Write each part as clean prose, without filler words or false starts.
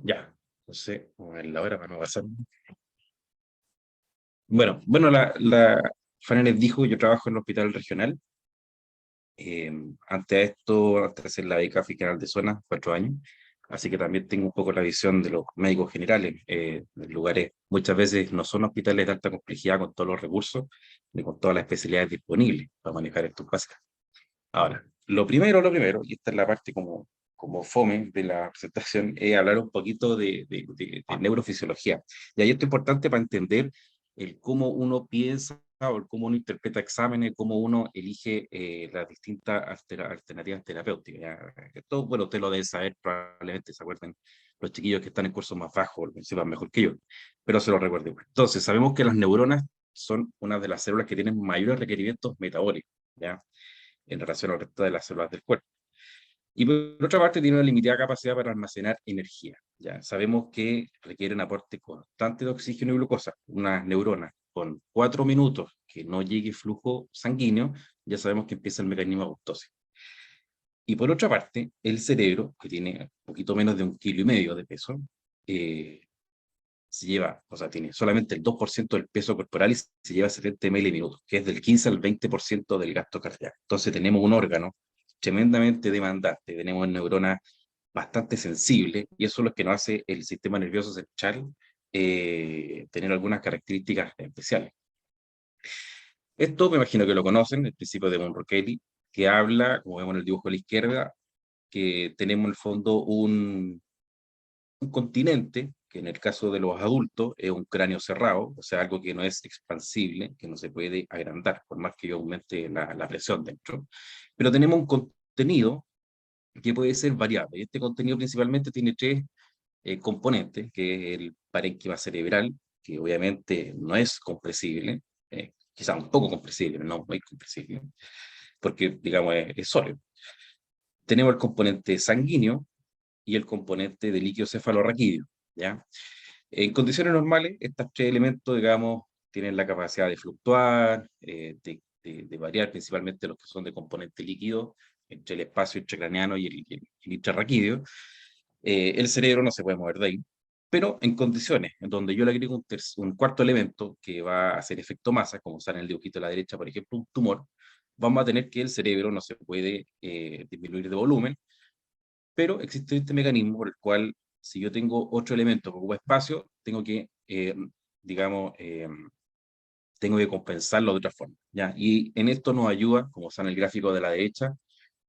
Ya, no sé, a ver la hora para no pasar. Bueno, la Fanes dijo, yo trabajo en el hospital regional. Antes de esto, antes de hacer la beca, fui canal de zona, 4 años. Así que también tengo un poco la visión de los médicos generales. De lugares, muchas veces no son hospitales de alta complejidad con todos los recursos, ni con todas las especialidades disponibles para manejar estos casos. Ahora, lo primero, y esta es la parte como fome de la presentación, es hablar un poquito de neurofisiología. Y ahí esto es importante para entender el cómo uno piensa o el cómo uno interpreta exámenes, cómo uno elige las distintas alternativas terapéuticas. ¿Ya? Esto, bueno, usted lo debe saber, probablemente se acuerden los chiquillos que están en cursos más bajos, lo sepan mejor que yo, pero se lo recuerdo igual. Entonces, sabemos que las neuronas son una de las células que tienen mayores requerimientos metabólicos, ¿ya? En relación al resto de las células del cuerpo. Y por otra parte, tiene una limitada capacidad para almacenar energía. Ya sabemos que requiere un aporte constante de oxígeno y glucosa. Una neurona con 4 minutos que no llegue flujo sanguíneo, ya sabemos que empieza el mecanismo de apoptosis. Y por otra parte, el cerebro, que tiene un poquito menos de 1,5 kilos de peso, se lleva, o sea, tiene solamente el 2% del peso corporal y se lleva 70 ml, que es del 15 al 20% del gasto cardíaco. Entonces tenemos un órgano tremendamente demandante, tenemos neuronas bastante sensibles, y eso es lo que nos hace el sistema nervioso central tener algunas características especiales. Esto me imagino que lo conocen, el principio de Monroe-Kelly, que habla, como vemos en el dibujo a la izquierda, que tenemos en el fondo un continente, que en el caso de los adultos es un cráneo cerrado, o sea, algo que no es expansible, que no se puede agrandar, por más que yo aumente la presión dentro. Pero tenemos un contenido que puede ser variable. Este contenido principalmente tiene tres componentes, que es el parénquima cerebral, que obviamente no es compresible, quizá un poco compresible, pero no muy compresible, porque, digamos, es sólido. Tenemos el componente sanguíneo y el componente de líquido cefalorraquídeo, ¿ya? En condiciones normales, estos tres elementos, digamos, tienen la capacidad de fluctuar, de variar, principalmente los que son de componente líquido, entre el espacio intracraneano y el intrarraquídeo. El cerebro no se puede mover de ahí, pero en condiciones en donde yo le agrego un cuarto elemento que va a hacer efecto masa, como sale en el dibujito de la derecha, por ejemplo, un tumor, vamos a tener que el cerebro no se puede disminuir de volumen, pero existe este mecanismo por el cual, si yo tengo otro elemento que ocupa espacio, tengo que, digamos, tengo que compensarlo de otra forma, ¿ya? Y en esto nos ayuda, como está en el gráfico de la derecha,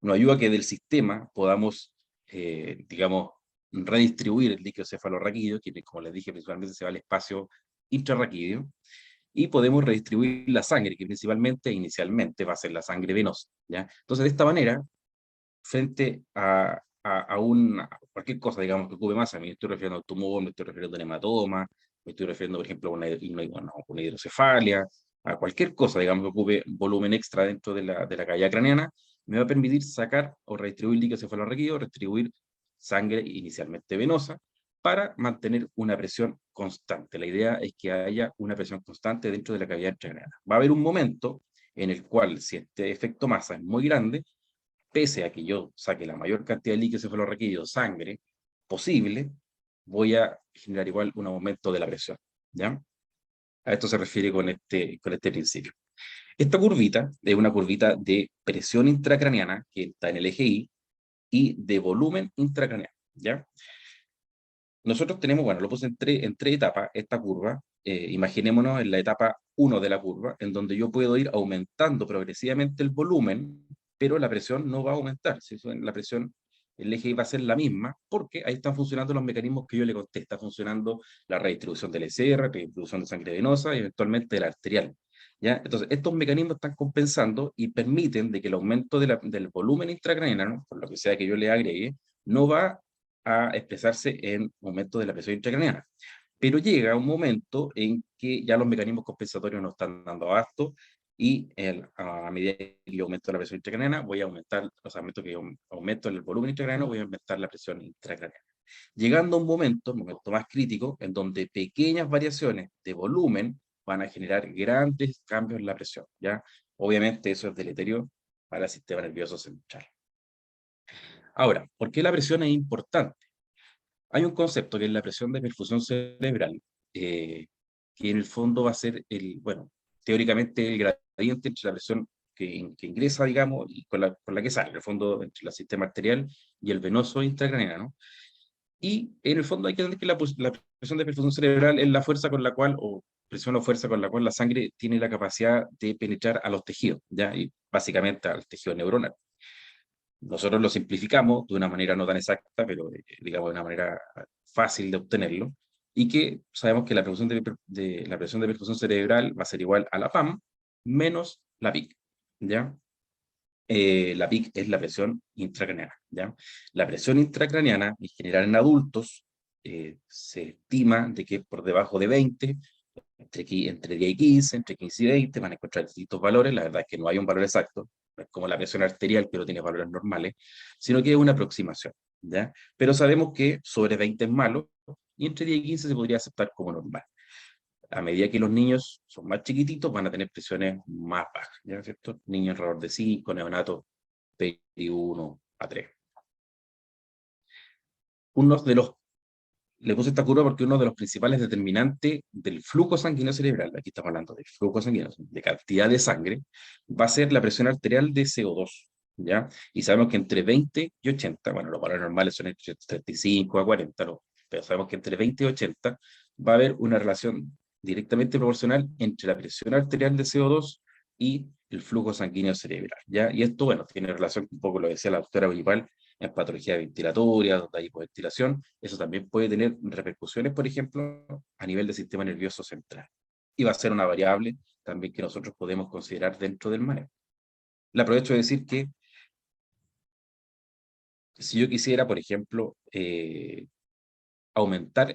nos ayuda a que del sistema podamos, digamos, redistribuir el líquido cefalorraquídeo, que como les dije, principalmente se va al espacio intrarraquídeo, y podemos redistribuir la sangre, que principalmente, inicialmente, va a ser la sangre venosa, ¿ya? Entonces, de esta manera, frente a cualquier cosa, digamos, que ocupe masa, me estoy refiriendo al tumor, me estoy refiriendo a un hematoma, me estoy refiriendo, por ejemplo, a una hidrocefalia, a cualquier cosa, digamos, que ocupe volumen extra dentro de la cavidad craneana, me va a permitir sacar o redistribuir líquido cefalorraquídeo, redistribuir sangre inicialmente venosa, para mantener una presión constante. La idea es que haya una presión constante dentro de la cavidad intracraneana. Va a haber un momento en el cual, si este efecto masa es muy grande, pese a que yo saque la mayor cantidad de líquido cefalorraquídeo, sangre, posible, voy a generar igual un aumento de la presión, ¿ya? A esto se refiere con este principio. Esta curvita es una curvita de presión intracraneana, que está en el eje y de volumen intracraneano, ¿ya? Nosotros tenemos, bueno, lo puse en tres etapas, esta curva. Imaginémonos en la etapa 1 de la curva, en donde yo puedo ir aumentando progresivamente el volumen, pero la presión no va a aumentar. Si la presión, el eje va a ser la misma, porque ahí están funcionando los mecanismos que yo le conté. Está funcionando la redistribución del SR, redistribución de sangre venosa y eventualmente la arterial, ¿ya? Entonces, estos mecanismos están compensando y permiten de que el aumento del volumen intracraneano, por lo que sea que yo le agregue, no va a expresarse en momentos de la presión intracraneana. Pero llega un momento en que ya los mecanismos compensatorios no están dando abasto y a medida que yo aumento la presión intracraneana, voy a aumentar, o sea, que yo aumento el volumen intracraneano, voy a aumentar la presión intracraneana. Llegando a un momento más crítico, en donde pequeñas variaciones de volumen van a generar grandes cambios en la presión, ¿ya? Obviamente eso es deleterio para el sistema nervioso central. Ahora, ¿por qué la presión es importante? hay un concepto que es la presión de perfusión cerebral, que en el fondo va a ser bueno, teóricamente el gradiente entre la presión que ingresa, digamos, y con la que sale, en el fondo, entre el sistema arterial y el venoso intracraneano. Y en el fondo hay que entender que la presión de perfusión cerebral es la fuerza con la cual, o presión o fuerza con la cual la sangre tiene la capacidad de penetrar a los tejidos, ¿ya? Y básicamente al tejido neuronal. Nosotros lo simplificamos de una manera no tan exacta, pero digamos de una manera fácil de obtenerlo, y que sabemos que la la presión de perfusión cerebral va a ser igual a la PAM menos la PIC, ¿ya? La PIC es la presión intracraneana, ¿ya? La presión intracraneana, en general en adultos, se estima de que por debajo de 20, entre 10 y 15, entre 15 y 20, van a encontrar distintos valores. La verdad es que no hay un valor exacto, no es como la presión arterial, que no tiene valores normales, sino que es una aproximación, ¿ya? Pero sabemos que sobre 20 es malo, y entre 10 y 15 se podría aceptar como normal. A medida que los niños son más chiquititos, van a tener presiones más bajas, ¿ya? ¿Cierto? Niños alrededor de 5, neonatos PI 1 a 3. Uno de los Le puse esta curva porque uno de los principales determinantes del flujo sanguíneo cerebral, aquí estamos hablando de flujo sanguíneo, de cantidad de sangre, va a ser la presión arterial de CO2, ¿ya? Y sabemos que entre 20 y 80, bueno, los valores normales son entre 35 a 40, ¿no? Pero sabemos que entre 20 y 80 va a haber una relación directamente proporcional entre la presión arterial de CO2 y el flujo sanguíneo cerebral, ¿ya? Y esto, bueno, tiene relación, un poco lo decía la doctora Bonipal, en patología ventilatoria, donde hay hipoventilación. Eso también puede tener repercusiones, por ejemplo, a nivel del sistema nervioso central. Y va a ser una variable también que nosotros podemos considerar dentro del manejo. Le aprovecho de decir que si yo quisiera, por ejemplo, aumentar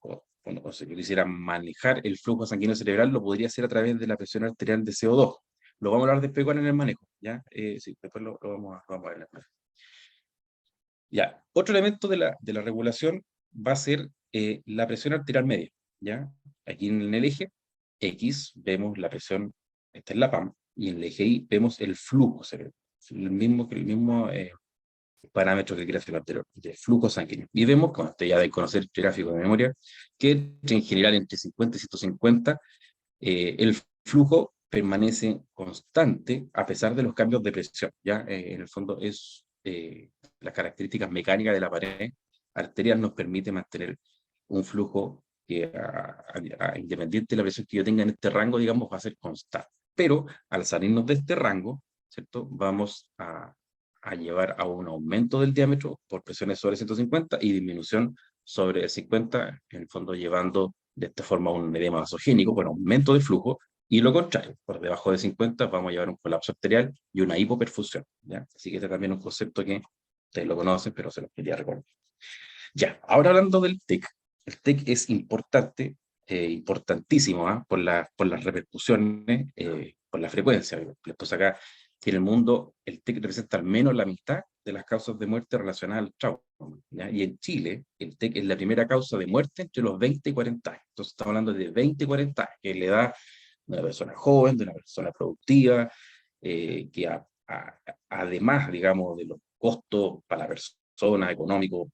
o si yo quisiera manejar el flujo sanguíneo cerebral, lo podría hacer a través de la presión arterial de CO2. Lo vamos a hablar después en el manejo, ¿ya? Sí, después lo vamos a ver. Ya, otro elemento de la regulación va a ser la presión arterial media, ¿ya? Aquí en el eje X vemos la presión, esta es la PAM, y en el eje Y vemos el flujo cerebral, el mismo parámetro que el gráfico anterior, de flujo sanguíneo. Y vemos, como usted ya debe conocer el gráfico de memoria, que en general entre 50 y 150 el flujo permanece constante a pesar de los cambios de presión, ¿ya? En el fondo es las características mecánicas de la pared arterial nos permite mantener un flujo que independiente de la presión que yo tenga en este rango, digamos, va a ser constante. Pero al salirnos de este rango, ¿cierto? Vamos a llevar a un aumento del diámetro por presiones sobre 150 y disminución sobre 50, en el fondo llevando de esta forma un edema vasogénico, bueno, aumento de flujo, y lo contrario, por debajo de 50 vamos a llevar un colapso arterial y una hipoperfusión, ¿ya? Así que este también es un concepto que ustedes lo conocen, pero se los quería recordar. Ya, ahora hablando del TEC, el TEC es importante, importantísimo, ¿ah? Por las repercusiones, por la frecuencia. Después acá, que en el mundo el TEC representa al menos la mitad de las causas de muerte relacionadas al trauma, ¿ya? Y en Chile, el TEC es la primera causa de muerte entre los 20 y 40 años. Entonces estamos hablando de 20 y 40 años, que es la edad de una persona joven, de una persona productiva, que además, digamos, de los costos para la persona, económicos,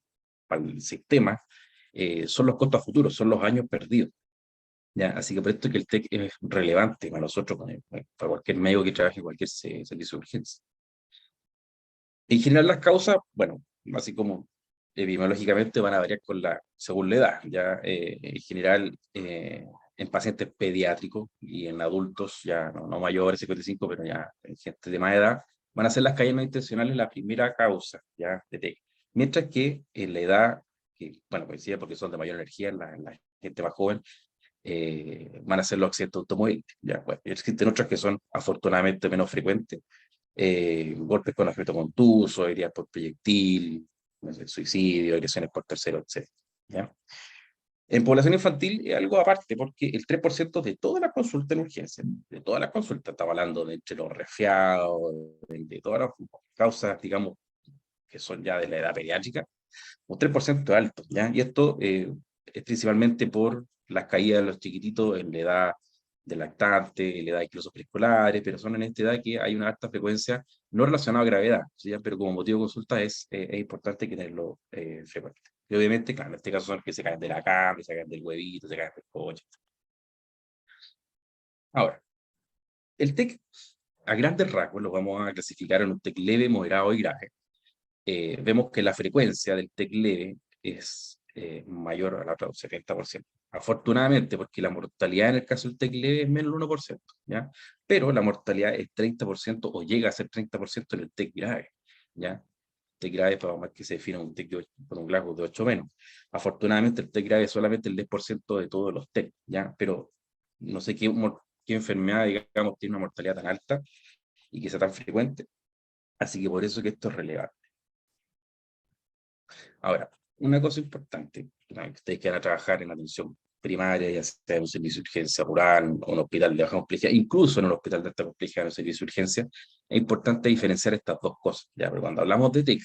para el sistema, son los costos futuros, son los años perdidos. ¿Ya? Así que por esto que el TEC es relevante para nosotros, para cualquier médico que trabaje en cualquier servicio de urgencia. En general las causas, bueno, así como epidemiológicamente van a variar según la edad. ¿Ya? En general, en pacientes pediátricos y en adultos, ya no mayores, 55, pero ya en gente de más edad, van a ser las caídas no intencionales la primera causa, ¿ya? De TEC. Mientras que en la edad, que, bueno, coincide porque son de mayor energía, la gente más joven, van a ser los accidentes automóviles. ¿Ya? Bueno, existen otras que son afortunadamente menos frecuentes, golpes con objeto contuso, heridas por proyectil, no sé, suicidio, agresiones por tercero, etc. ¿Ya? En población infantil es algo aparte, porque el 3% de toda la consulta en urgencia, de toda la consulta, estaba hablando de entre los resfriados, de todas las causas, digamos, que son ya de la edad pediátrica, un 3% alto, ¿ya? Y esto es principalmente por las caídas de los chiquititos en la edad de lactante, en la edad incluso preescolares, pero son en esta edad que hay una alta frecuencia no relacionada a gravedad, ¿sí? Pero como motivo de consulta es importante tenerlo frecuente. Y obviamente, claro, en este caso son los que se caen de la cama, se caen del huevito, se caen del coche. Ahora, el TEC, a grandes rasgos, lo vamos a clasificar en un TEC leve, moderado y grave. Vemos que la frecuencia del TEC leve es mayor a la otra, un 70%. Afortunadamente, porque la mortalidad en el caso del TEC leve es menos del 1%, ¿ya? Pero la mortalidad es 30% o llega a ser 30% en el TEC grave, ¿ya? TEC grave, para más que se defina un TEC con un Glasgow de 8 menos. Afortunadamente, el TEC grave es solamente el 10% de todos los TEC, ¿ya? Pero no sé qué enfermedad, digamos, tiene una mortalidad tan alta y que sea tan frecuente, así que por eso que esto es relevante. Ahora, una cosa importante, ¿no? Que ustedes que van a trabajar en atención primaria, ya sea en un servicio de urgencia rural o un hospital de baja complejidad, incluso en un hospital de alta complejidad, en un servicio de urgencia, es importante diferenciar estas dos cosas, ¿ya? Pero cuando hablamos de TIC,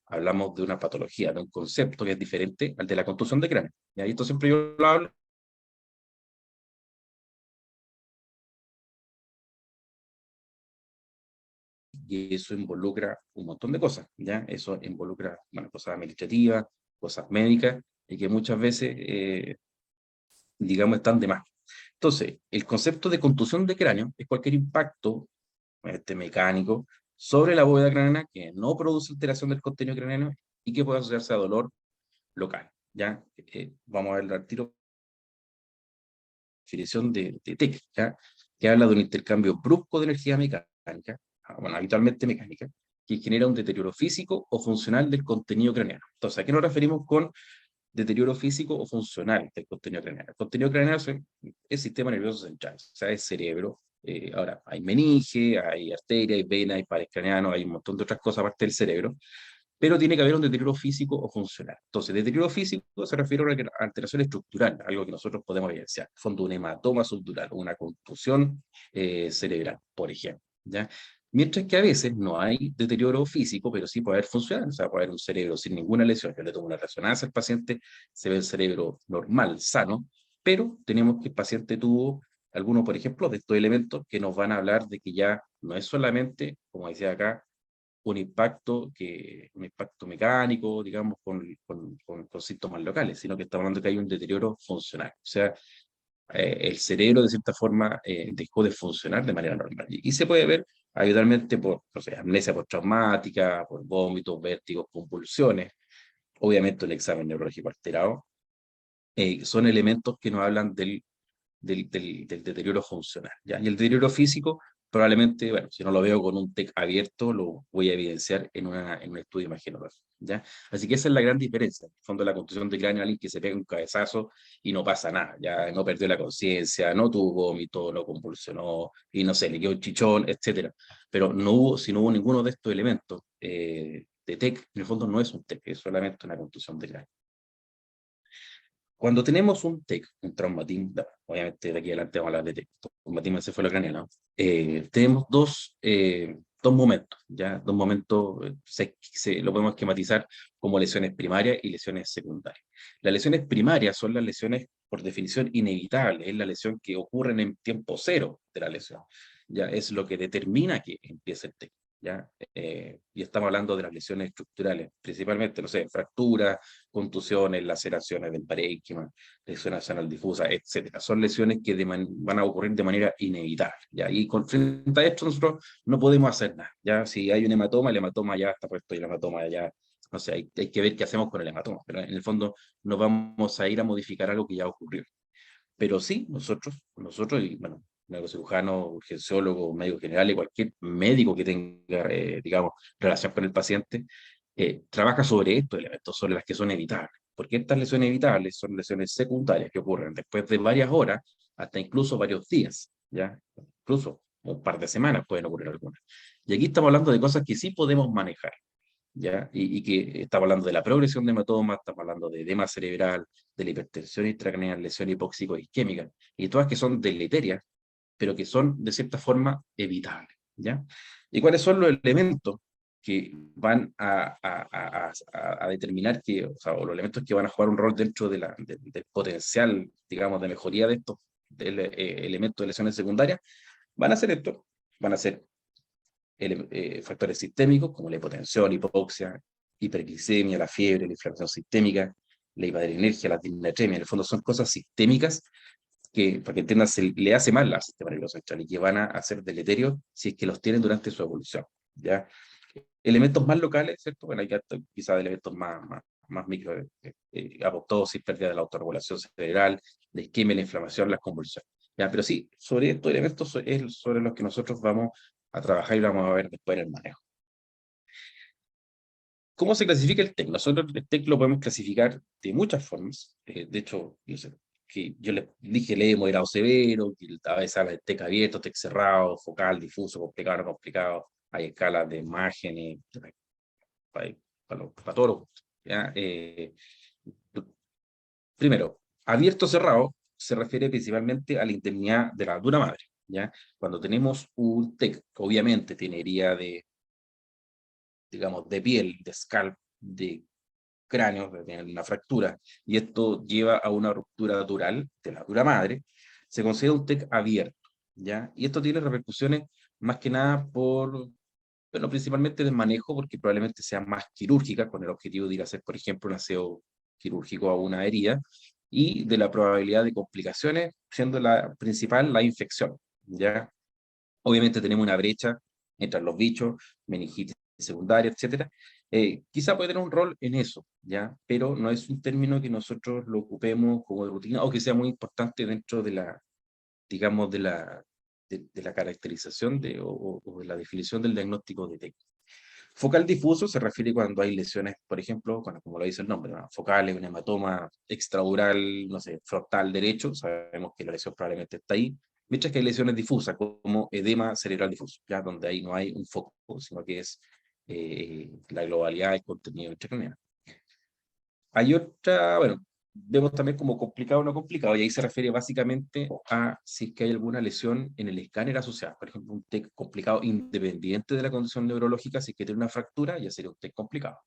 hablamos de una patología, de un concepto que es diferente al de la contusión de cráneo. Y ahí esto siempre yo lo hablo. Y eso involucra un montón de cosas, ¿ya? Eso involucra, bueno, cosas administrativas, cosas médicas, y que muchas veces, digamos, están de más. Entonces, el concepto de contusión de cráneo es cualquier impacto mecánico sobre la bóveda craneana que no produce alteración del contenido craneano y que puede asociarse a dolor local, ¿ya? Vamos a ver al tiro definición de TEC, ¿ya? Que habla de un intercambio brusco de energía mecánica, bueno, habitualmente mecánica, que genera un deterioro físico o funcional del contenido craneano. Entonces, ¿a qué nos referimos con deterioro físico o funcional del contenido craneano? El contenido craneano es el sistema nervioso central, o sea, es cerebro. Ahora, hay meninge, hay arteria, hay vena, hay pares craneanos, hay un montón de otras cosas aparte del cerebro, pero tiene que haber un deterioro físico o funcional. Entonces, deterioro físico se refiere a una alteración estructural, algo que nosotros podemos evidenciar, fondo un hematoma subdural, una contusión cerebral, por ejemplo, ¿ya? Mientras que a veces no hay deterioro físico, pero sí puede haber funcional, o sea, puede haber un cerebro sin ninguna lesión. Yo le tomo una resonancia al paciente, se ve el cerebro normal, sano, pero tenemos que el paciente tuvo algunos, por ejemplo, de estos elementos que nos van a hablar de que ya no es solamente, como decía acá, un impacto mecánico, digamos, con síntomas locales, sino que estamos hablando que hay un deterioro funcional. O sea, el cerebro de cierta forma dejó de funcionar de manera normal. Y se puede ver habitualmente por, no sé, amnesia postraumática, por vómitos, vértigos, convulsiones, obviamente el examen neurológico alterado, son elementos que nos hablan del deterioro funcional, ¿ya? Y el deterioro físico, probablemente, bueno, si no lo veo con un TEC abierto, lo voy a evidenciar en un estudio imagenológico, ¿ya? Así que esa es la gran diferencia. En el fondo, la contusión de cráneo, alguien que se pega un cabezazo y no pasa nada, ya no perdió la conciencia, no tuvo vómito, no convulsionó, y no sé, le quedó un chichón, etcétera. Pero no hubo, si no hubo ninguno de estos elementos de TEC, en el fondo no es un TEC, es solamente una contusión de cráneo. Cuando tenemos un TEC, un traumatismo, obviamente de aquí adelante vamos a hablar de TEC, traumatismo encefalocraneano, tenemos dos momentos, ¿ya? Dos momentos, lo podemos esquematizar como lesiones primarias y lesiones secundarias. Las lesiones primarias son las lesiones, por definición, inevitables, es la lesión que ocurre en tiempo cero de la lesión, ¿ya? Es lo que determina que empiece el TEC, ¿ya? Y estamos hablando de las lesiones estructurales, principalmente, no sé, fracturas, contusiones, laceraciones del parénquima, lesiones anal difusa, etcétera. Son lesiones que van a ocurrir de manera inevitable, ¿ya? Y frente a esto nosotros no podemos hacer nada, ¿ya? Si hay un hematoma, el hematoma ya está puesto y el hematoma ya, no sé, hay que ver qué hacemos con el hematoma, pero en el fondo no vamos a ir a modificar algo que ya ocurrió. Pero sí, nosotros y bueno, neurocirujano, urgenciólogo, médico general y cualquier médico que tenga, digamos, relación con el paciente, trabaja sobre estos elementos, sobre las que son evitables. Porque estas lesiones evitables son lesiones secundarias que ocurren después de varias horas, hasta incluso varios días, ¿ya? Incluso un par de semanas pueden ocurrir algunas. Y aquí estamos hablando de cosas que sí podemos manejar, ¿ya? Y que estamos hablando de la progresión de hematoma, estamos hablando de edema cerebral, de la hipertensión intracraneal, lesión hipóxico-isquémica, y todas que son deleterias, pero que son de cierta forma evitables, ¿ya? ¿Y cuáles son los elementos que van a determinar que, o sea, o los elementos que van a jugar un rol dentro del potencial, digamos, de mejoría de estos elementos de lesiones secundarias? Van a ser estos, van a ser factores sistémicos como la hipotensión, hipoxia, hiperglicemia, la fiebre, la inflamación sistémica, la hipadrinergia, la disnatremia. En el fondo son cosas sistémicas que, para que entiendan, le hace mal al sistema nervioso central y que van a hacer deleterio si es que los tienen durante su evolución, ¿ya? Elementos más locales, ¿cierto? Bueno, hay quizás elementos más micro, apoptosis, pérdida de la autorregulación cerebral, la isquemia, la inflamación, las convulsiones. ¿Ya? Pero sí, sobre estos elementos es sobre los que nosotros vamos a trabajar y lo vamos a ver después en el manejo. ¿Cómo se clasifica el TEC? Nosotros el TEC lo podemos clasificar de muchas formas. De hecho, yo sé que yo les dije, le moderado severo, que a veces habla de TEC abierto, TEC cerrado, focal, difuso, complicado, no complicado. Hay escalas de imágenes, para todos los gustos, ¿ya? Primero, abierto cerrado se refiere principalmente a la internidad de la dura madre, ¿ya? Cuando tenemos un TEC, obviamente tiene herida de, digamos, de piel, de scalp, de cráneo, que tiene una fractura, y esto lleva a una ruptura dural de la dura madre, se considera un TEC abierto, ¿ya? Y esto tiene repercusiones más que nada por, bueno, principalmente del manejo, porque probablemente sea más quirúrgica, con el objetivo de ir a hacer, por ejemplo, un aseo quirúrgico a una herida, y de la probabilidad de complicaciones, siendo la principal la infección, ¿ya? Obviamente tenemos una brecha entre los bichos, meningitis secundaria, etcétera. Quizá puede tener un rol en eso, ¿ya? Pero no es un término que nosotros lo ocupemos como de rutina o que sea muy importante dentro de la, digamos, de la caracterización o de la definición del diagnóstico de TEC. Focal difuso se refiere cuando hay lesiones, por ejemplo, como lo dice el nombre, ¿no? Focales, un hematoma extradural, no sé, frontal derecho, sabemos que la lesión probablemente está ahí, mientras que hay lesiones difusas, como edema cerebral difuso, ya donde ahí no hay un foco, sino que es la globalidad del contenido intracraneal. Hay otra, bueno, vemos también como complicado o no complicado, y ahí se refiere básicamente a si es que hay alguna lesión en el escáner asociada. Por ejemplo, un TEC complicado independiente de la condición neurológica, si es que tiene una fractura, ya sería un TEC complicado.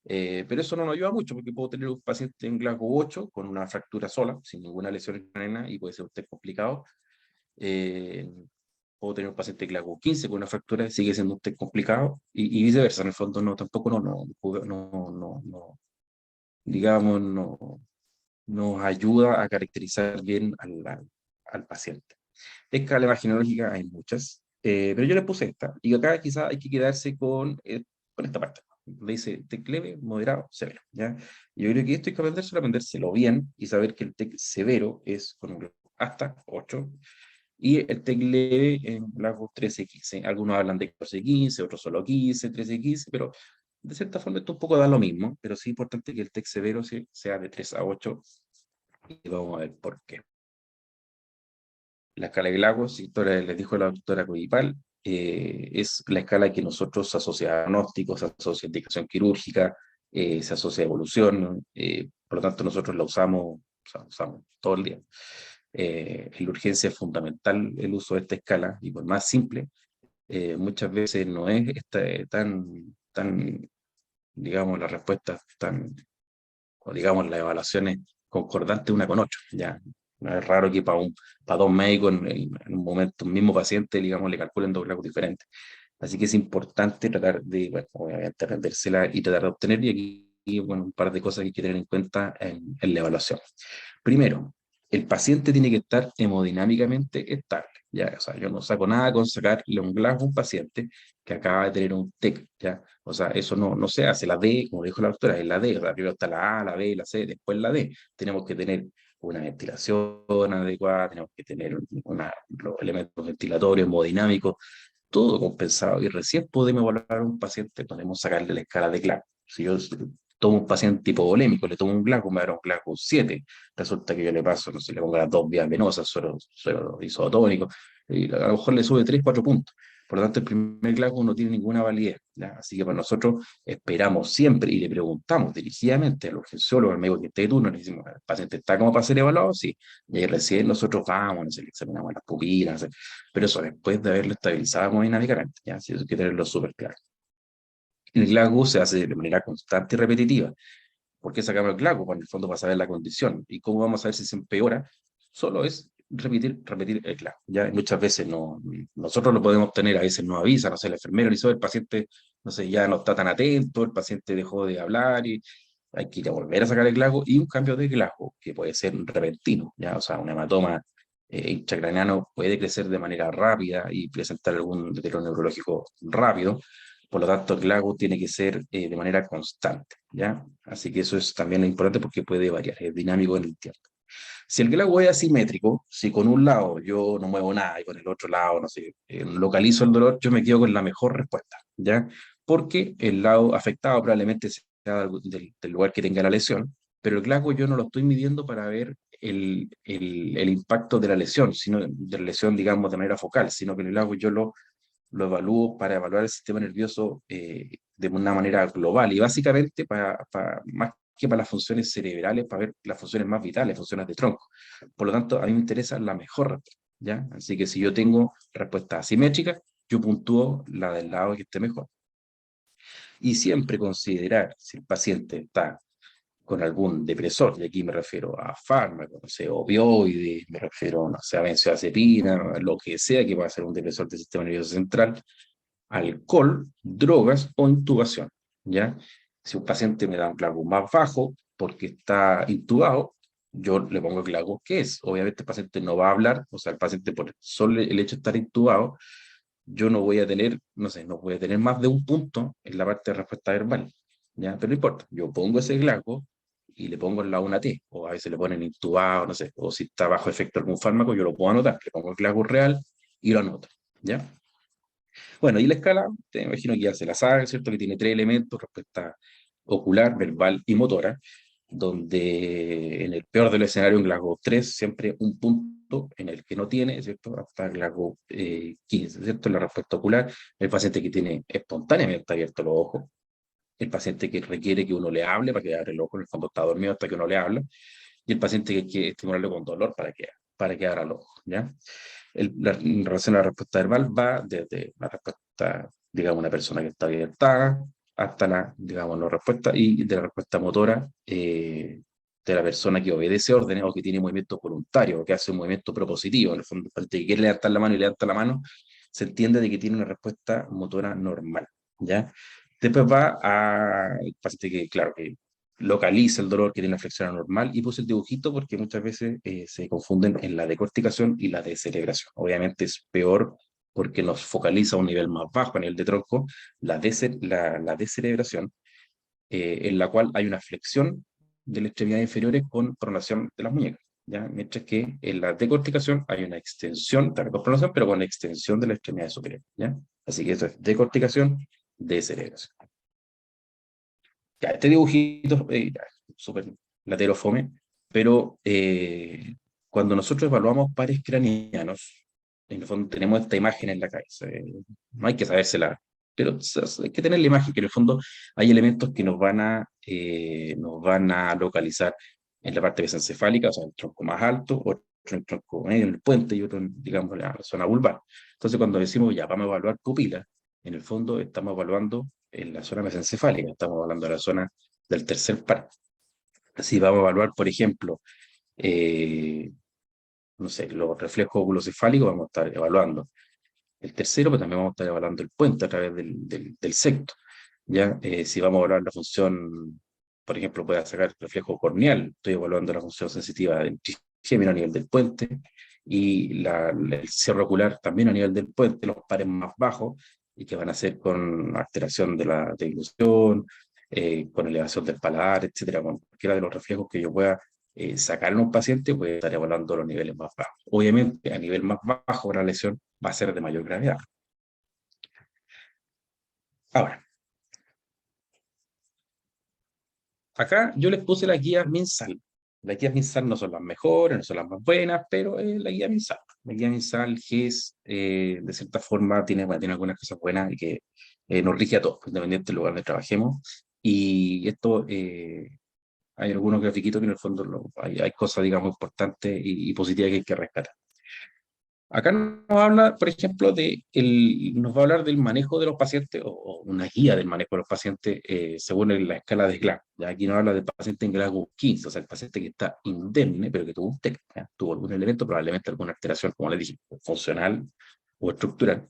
Pero eso no nos ayuda mucho, porque puedo tener un paciente en Glasgow 8 con una fractura sola, sin ninguna lesión en y puede ser un TEC complicado. Eh, Puedo tener un paciente en Glasgow 15 con una fractura, sigue siendo un TEC complicado, y viceversa. En el fondo, no, tampoco no digamos, no, nos ayuda a caracterizar bien al paciente. Escala imaginológica hay muchas, pero yo le puse esta, y acá quizá hay que quedarse con esta parte. Le dice TEC leve, moderado, severo, ¿ya? Yo creo que esto hay que aprendérselo bien, y saber que el TEC severo es con un hasta 8, y el TEC leve en Glasgow 13-15. Algunos hablan de 14-15, otros solo 15, 13-15, pero de cierta forma esto un poco da lo mismo, pero sí es importante que el TEC severo sea de 3-8, y vamos a ver por qué. La escala de Glagos, si les dijo la doctora Coyipal, es la escala que nosotros se asocia a diagnósticos, se asocia a indicación quirúrgica, se asocia a evolución, por lo tanto nosotros la usamos, o sea, usamos todo el día. En la urgencia es fundamental el uso de esta escala, y por más simple, muchas veces no es tan, digamos, las respuestas tan, o digamos, las evaluaciones concordantes una con ocho, ya. No es raro que para dos médicos en un momento, un mismo paciente, digamos, le calculen dos grados diferentes. Así que es importante tratar de, bueno, obviamente, aprendérsela y tratar de obtener, y aquí, bueno, un par de cosas que hay que tener en cuenta en la evaluación. Primero, el paciente tiene que estar hemodinámicamente estable, ¿ya? O sea, yo no saco nada con sacarle un Glasgow a un paciente que acaba de tener un TEC, ¿ya? O sea, eso no se hace. La D, como dijo la doctora, es la D. O sea, primero está la A, la B, la C, después la D. Tenemos que tener una ventilación adecuada, tenemos que tener los elementos ventilatorios, hemodinámicos, todo compensado, y recién podemos evaluar a un paciente, podemos sacarle la escala de Glasgow. Si yo tomo un paciente hipovolémico, le tomo un Glasgow, me da un Glasgow 7, resulta que yo le paso, no sé, le pongo las dos vías venosas, suero isotónico, y a lo mejor le sube 3, 4 puntos. Por lo tanto, el primer Glasgow no tiene ninguna validez, ¿ya? Así que para nosotros esperamos siempre y le preguntamos dirigidamente al urgenciólogo, al médico que esté de turno, le decimos, ¿el paciente está como para ser evaluado? Sí. Y ahí recién nosotros vamos, no sé, le examinamos las pupilas, pero eso después de haberlo estabilizado hemodinámicamente, ¿ya? Así que hay que tenerlo súper claro. El Glasgow se hace de manera constante y repetitiva. ¿Por qué sacamos el Glasgow? Bueno, en el fondo para saber la condición. ¿Y cómo vamos a ver si se empeora? Solo es repetir el clavo. Ya muchas veces no, nosotros lo podemos tener, a veces no avisa, no sé, el enfermero hizo, el paciente, no sé, ya no está tan atento, el paciente dejó de hablar y hay que ir a volver a sacar el clavo y un cambio de clavo que puede ser repentino, ya, o sea, un hematoma intracraneano puede crecer de manera rápida y presentar algún deterioro neurológico rápido. Por lo tanto, el clavo tiene que ser de manera constante, ¿ya? Así que eso es también importante porque puede variar, es dinámico en el tiempo. Si el glago es asimétrico, si con un lado yo no muevo nada y con el otro lado, no sé, localizo el dolor, yo me quedo con la mejor respuesta, ¿ya? Porque el lado afectado probablemente sea del lugar que tenga la lesión, pero el glago yo no lo estoy midiendo para ver el impacto de la lesión, sino de la lesión, digamos, de manera focal, sino que el glago yo lo evalúo para evaluar el sistema nervioso de una manera global y básicamente más que para las funciones cerebrales, para ver las funciones más vitales, funciones de tronco. Por lo tanto, a mí me interesa la mejor respuesta, ¿ya? Así que si yo tengo respuesta asimétrica, yo puntúo la del lado que esté mejor. Y siempre considerar si el paciente está con algún depresor, y aquí me refiero a fármacos, no sé, opioides, me refiero, no sé, a benzodiazepina, lo que sea que pueda ser un depresor del sistema nervioso central, alcohol, drogas o intubación, ¿ya? Si un paciente me da un clavo más bajo porque está intubado, yo le pongo el clavo que es. Obviamente el paciente no va a hablar, o sea, el paciente por solo el hecho de estar intubado, yo no voy a tener, no sé, no voy a tener más de un punto en la parte de respuesta verbal, ¿ya? Pero no importa, yo pongo ese clavo y le pongo en la una T, o a veces le ponen intubado, no sé, o si está bajo efecto de algún fármaco, yo lo puedo anotar, le pongo el clavo real y lo anoto, ¿ya? Bueno, y la escala, te imagino que ya se la sabe, ¿cierto? Que tiene tres elementos, respuesta ocular, verbal y motora, donde en el peor de los escenarios, en Glasgow 3, siempre un punto en el que no tiene, ¿cierto? Hasta Glasgow 15, ¿cierto? La respuesta ocular, el paciente que tiene espontáneamente abiertos los ojos, el paciente que requiere que uno le hable para que abra el ojo, en el fondo está dormido hasta que uno le habla, y el paciente que hay que estimularle con dolor para que abra los ojos, ¿ya? En relación a la respuesta verbal va desde la respuesta, digamos, una persona que está abierta hasta la, digamos, la respuesta y de la respuesta motora de la persona que obedece órdenes o que tiene movimiento voluntario o que hace un movimiento propositivo. En el fondo, el que quiere levantar la mano y levanta la mano, se entiende de que tiene una respuesta motora normal, ¿ya? Después va al paciente que, claro, que localiza el dolor, que tiene una flexión anormal, y puse el dibujito porque muchas veces se confunden en la decorticación y la descerebración. Obviamente es peor porque nos focaliza a un nivel más bajo, a nivel de tronco, la descerebración, en la cual hay una flexión de las extremidades inferiores con pronación de las muñecas, ¿ya? Mientras que en la decorticación hay una extensión, también con pronación, pero con extensión de las extremidades superiores, ¿ya? Así que eso es decorticación, descerebración. Ya, este dibujito ya, súper latero fome, pero cuando nosotros evaluamos pares craneanos, en el fondo tenemos esta imagen en la cabeza. No hay que sabérsela, pero hay que tener la imagen que en el fondo hay elementos que nos van a localizar en la parte mesencefálica, o sea, el tronco más alto, otro en el tronco medio, en el puente y otro, digamos, en la zona vulvar. Entonces, cuando decimos ya vamos a evaluar pupila, en el fondo estamos evaluando en la zona mesencefálica, estamos hablando de la zona del tercer par. Si vamos a evaluar, por ejemplo, eh, no sé, los reflejos oculocefálicos, vamos a estar evaluando el tercero, pero también vamos a estar evaluando el puente a través del secto. ¿Ya? Si vamos a evaluar la función, por ejemplo, puede sacar reflejo corneal, estoy evaluando la función sensitiva del trigémino a nivel del puente y el cierre ocular también a nivel del puente, los pares más bajos y que van a ser con alteración de la deglución, con elevación del paladar, etcétera, con cualquiera de los reflejos que yo pueda sacar en un paciente, puede estar evaluando los niveles más bajos. Obviamente, a nivel más bajo, la lesión va a ser de mayor gravedad. Ahora, acá yo les puse la guía MinSal. Las guías MinSal no son las mejores, no son las más buenas, pero la guía MinSal. La guía MinSal, GES, de cierta forma, tiene algunas cosas buenas y que nos rige a todos, independiente del lugar donde trabajemos. Y esto, hay algunos grafiquitos que en el fondo hay cosas, digamos, importantes y positivas que hay que rescatar. Acá nos habla, por ejemplo, nos va a hablar del manejo de los pacientes o una guía del manejo de los pacientes según la escala de Glasgow. Ya aquí nos habla del paciente en Glasgow 15, o sea, el paciente que está indemne, pero que tuvo un TEC, ¿ya? Tuvo algún elemento, probablemente alguna alteración, como le dije, funcional o estructural,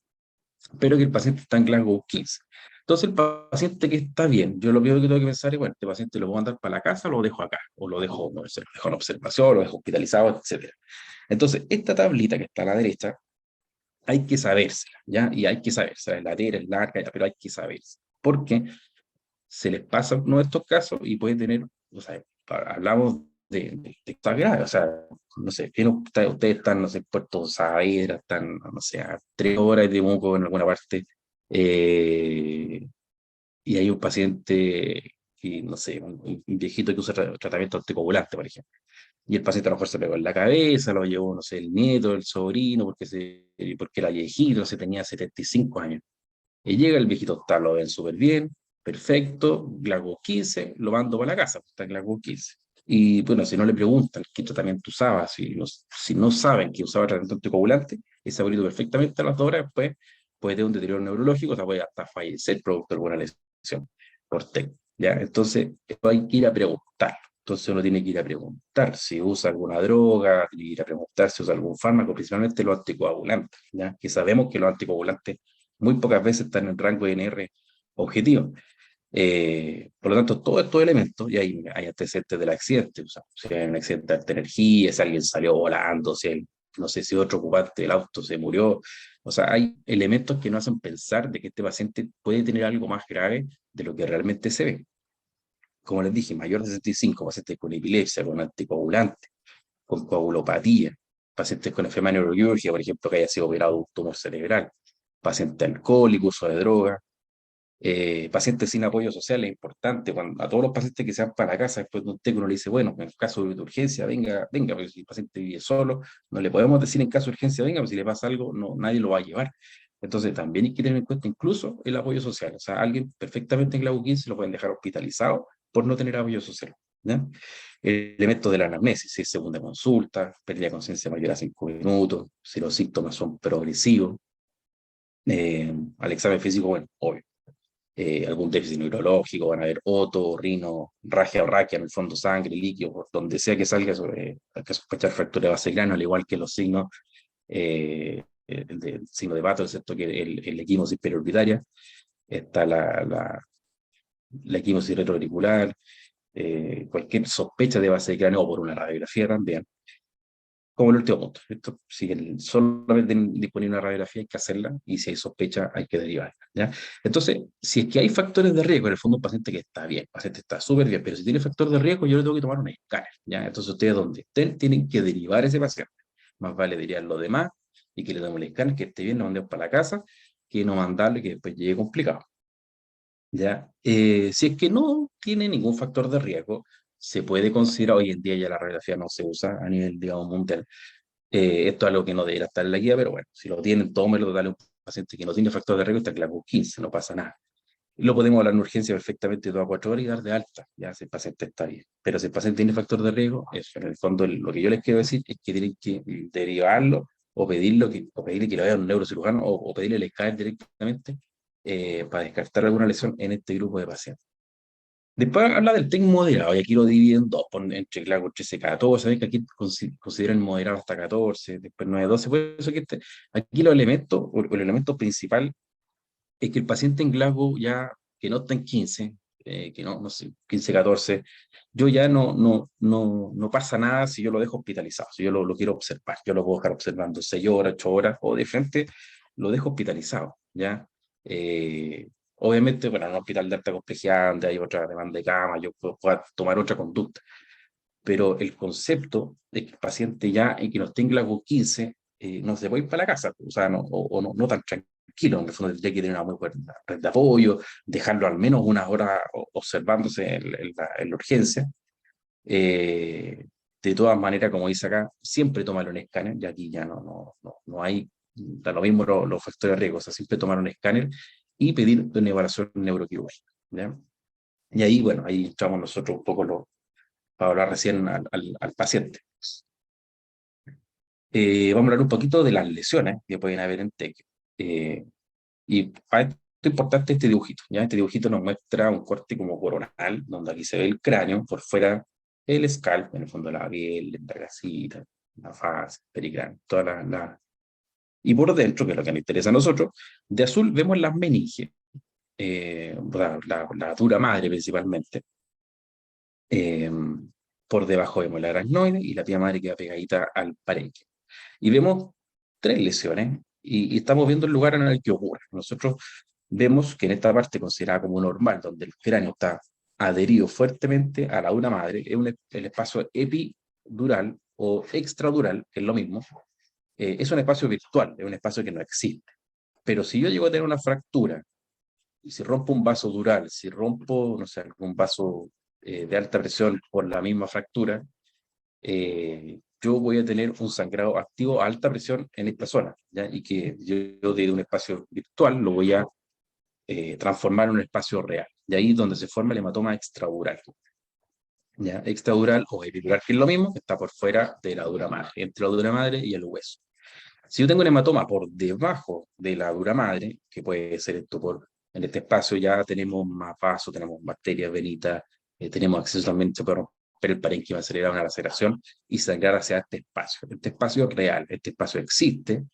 pero que el paciente está en Glasgow 15. Entonces, el paciente que está bien, yo lo primero que tengo que pensar es, bueno, este paciente lo puedo mandar para la casa, o lo dejo acá, o lo dejo, no sé, lo dejo en observación, lo dejo hospitalizado, etcétera. Entonces, esta tablita que está a la derecha, hay que sabérsela, ¿ya? Y hay que sabérsela, es latera, es larga, pero hay que sabérsela. Porque se les pasa uno de estos casos y puede tener, o sea, hablamos de esta grave, o sea, no sé, ustedes están, no sé, en Puerto Saavedra, están, no sé, a 3 horas de Temuco en alguna parte, eh, y hay un paciente, que, no sé, un viejito que usa tratamiento anticoagulante, por ejemplo. Y el paciente a lo mejor se pegó en la cabeza, lo llevó, no sé, el nieto, el sobrino, porque era viejito, no sé, tenía 75 años. Y llega el viejito, está, lo ven súper bien, perfecto, Glago 15, lo mando para la casa, está Glago 15. Y bueno, si no le preguntan qué tratamiento usaba, si no saben que usaba tratamiento anticoagulante, ese abuelito perfectamente a las 2 horas después puede tener un deterioro neurológico, o sea, puede hasta fallecer producto de alguna lesión por TEC. ¿Ya? Entonces, esto hay que ir a preguntar. Entonces uno tiene que ir a preguntar si usa alguna droga, tiene que ir a preguntar si usa algún fármaco, principalmente los anticoagulantes, ¿ya? Que sabemos que los anticoagulantes muy pocas veces están en el rango de NR objetivo. Por lo tanto, todos estos elementos, y hay antecedentes del accidente, o sea, si hay un accidente de alta energía, si alguien salió volando, si hay, no sé si otro ocupante del auto se murió, o sea, hay elementos que nos hacen pensar de que este paciente puede tener algo más grave de lo que realmente se ve. Como les dije, mayor de 65, pacientes con epilepsia, con anticoagulante, con coagulopatía, pacientes con enfermedad de neuroquirúrgica, por ejemplo, que haya sido operado de un tumor cerebral, paciente alcohólico, uso de droga, pacientes sin apoyo social es importante. Cuando, a todos los pacientes que se van para la casa después de un TEC, uno le dice, bueno, en caso de urgencia, venga, venga, porque si el paciente vive solo, no le podemos decir en caso de urgencia, venga, porque si le pasa algo, no, nadie lo va a llevar. Entonces también hay que tener en cuenta incluso el apoyo social. O sea, alguien perfectamente en Glago 15 lo pueden dejar hospitalizado por no tener apoyo social. ¿Ya? Elementos de la anamnesis, si es segunda consulta, pérdida de conciencia mayor a 5 minutos, si los síntomas son progresivos, al examen físico, bueno, obvio, algún déficit neurológico, van a haber oto, rino, ragia o raquia, en el fondo sangre, líquido, por donde sea que salga, hay que sospechar fractura de base de cráneo, al igual que los signos, el signo de Bato, excepto que el equimosis periorbitaria, está la equimosis retroauricular, cualquier sospecha de base de cráneo o por una radiografía también. Como el último punto, esto, si solamente disponible una radiografía hay que hacerla y si hay sospecha hay que derivarla, ¿ya? Entonces, si es que hay factores de riesgo, en el fondo un paciente que está bien, el paciente está súper bien, pero si tiene factor de riesgo yo le tengo que tomar un escáner, ¿ya? Entonces ustedes donde estén tienen que derivar ese paciente. Más vale derivar lo demás y que le demos el escáner, que esté bien, lo mandemos para la casa, que no mandarle que después llegue complicado. ¿Ya? Si es que no tiene ningún factor de riesgo, se puede considerar, hoy en día ya la radiografía no se usa a nivel, digamos, mundial. Esto es algo que no debería estar en la guía, pero bueno, si lo tienen, tómelo, dale a un paciente que no tiene factor de riesgo, está claro, 15, no pasa nada. Lo podemos hablar en urgencia perfectamente 2 a 4 horas y dar de alta, ya si el paciente está bien. Pero si el paciente tiene factor de riesgo, eso, en el fondo lo que yo les quiero decir es que tienen que derivarlo o pedirle que lo vea un neurocirujano o pedirle el escáner directamente para descartar alguna lesión en este grupo de pacientes. Después habla del TEC moderado, y aquí lo dividen en dos, entre claro, 13, 14, ¿sabes? Que aquí consideran moderado hasta 14, después 9, 12, por eso que aquí los elementos, o el elemento principal es que el paciente en Glasgow ya, que no está en 15, que no sé, 15, 14, yo ya no pasa nada si yo lo dejo hospitalizado, si yo lo quiero observar, yo lo puedo dejar observando 6 horas, 8 horas, o de frente lo dejo hospitalizado, ¿ya? Eh, Obviamente, bueno, en un hospital de alta complejidad, donde hay otra demanda de cama, yo puedo tomar otra conducta, pero el concepto de que el paciente ya y que no esté en Glasgow 15 no se puede ir para la casa, o sea, o no tan tranquilo, en el fondo tendría que tener una muy buena red de apoyo, dejarlo al menos unas horas observándose en la urgencia. Eh, de todas maneras, como dice acá, siempre tomarlo en escáner, y aquí ya no hay, da lo mismo los factores de riesgo, o sea, siempre tomar un escáner y pedir una evaluación neuroquirúrgica, ¿ya? Y ahí, bueno, ahí entramos nosotros un poco para hablar recién al paciente. Vamos a hablar un poquito de las lesiones que pueden haber en TEC. Y para esto es importante este dibujito, ¿ya? Este dibujito nos muestra un corte como coronal, donde aquí se ve el cráneo, por fuera el scalp, en el fondo la piel, la grasita, la faz, pericráneo, y por dentro, que es lo que nos interesa a nosotros, de azul vemos las meninges, la dura madre principalmente. Eh, por debajo vemos la aracnoide y la pía madre queda pegadita al parenquima. Y vemos tres lesiones y estamos viendo el lugar en el que ocurre. Nosotros vemos que en esta parte considerada como normal, donde el cráneo está adherido fuertemente a la dura madre, es el espacio epidural o extradural, que es lo mismo, es un espacio virtual, es un espacio que no existe. Pero si yo llego a tener una fractura, y si rompo un vaso dural, si rompo, no sé, algún vaso de alta presión por la misma fractura, yo voy a tener un sangrado activo a alta presión en esta zona, ¿ya? Y que yo de un espacio virtual lo voy a transformar en un espacio real. De ahí donde se forma el hematoma extradural. ¿Ya? Extradural o epidural, que es lo mismo, que está por fuera de la dura madre, entre la dura madre y el hueso. Si yo tengo un hematoma por debajo de la dura madre, que puede ser esto en este espacio ya tenemos más vasos, tenemos bacterias, venitas, tenemos acceso también, se puede romper el parénquima cerebral, una laceración y sangrar hacia este espacio real, este espacio existe.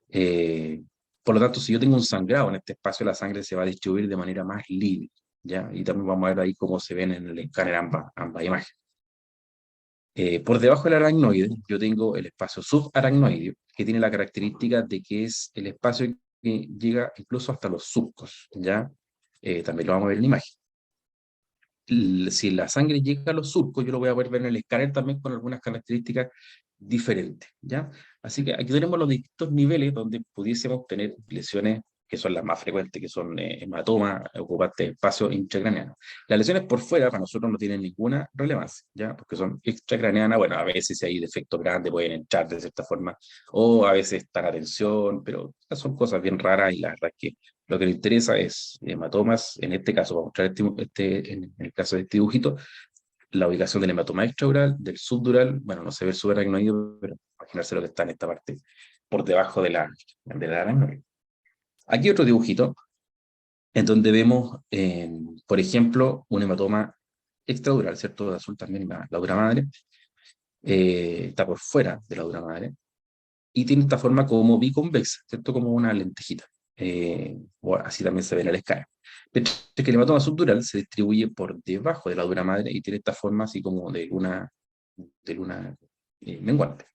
eh, por lo tanto, si yo tengo un sangrado en este espacio, la sangre se va a distribuir de manera más libre, ¿ya? Y también vamos a ver ahí cómo se ven en el escáner ambas imágenes. Por debajo del aracnoide, yo tengo el espacio subaracnoideo, que tiene la característica de que es el espacio que llega incluso hasta los surcos, ¿ya? También lo vamos a ver en la imagen. Si la sangre llega a los surcos, yo lo voy a poder ver en el escáner también con algunas características diferentes, ¿ya? Así que aquí tenemos los distintos niveles donde pudiésemos tener lesiones que son las más frecuentes, que son hematomas, ocupantes de espacio intracraneano. Las lesiones por fuera para nosotros no tienen ninguna relevancia, ¿ya? Porque son extracraneanas, bueno, a veces si hay defectos grandes pueden entrar de cierta forma, o a veces están a tensión, pero son cosas bien raras y la verdad es que lo que nos interesa es hematomas, en este caso, vamos a mostrar en el caso de este dibujito, la ubicación del hematoma extradural, del subdural, bueno, no se ve el subaracnoideo, pero imaginarse lo que está en esta parte, por debajo de la aracnoide. Aquí otro dibujito, en donde vemos, por ejemplo, un hematoma extradural, ¿cierto? De azul también, la dura madre, está por fuera de la dura madre, y tiene esta forma como biconvexa, ¿cierto? Como una lentejita. O así también se ve en el escáner. Pero es que el hematoma subdural se distribuye por debajo de la dura madre y tiene esta forma así como de luna menguante.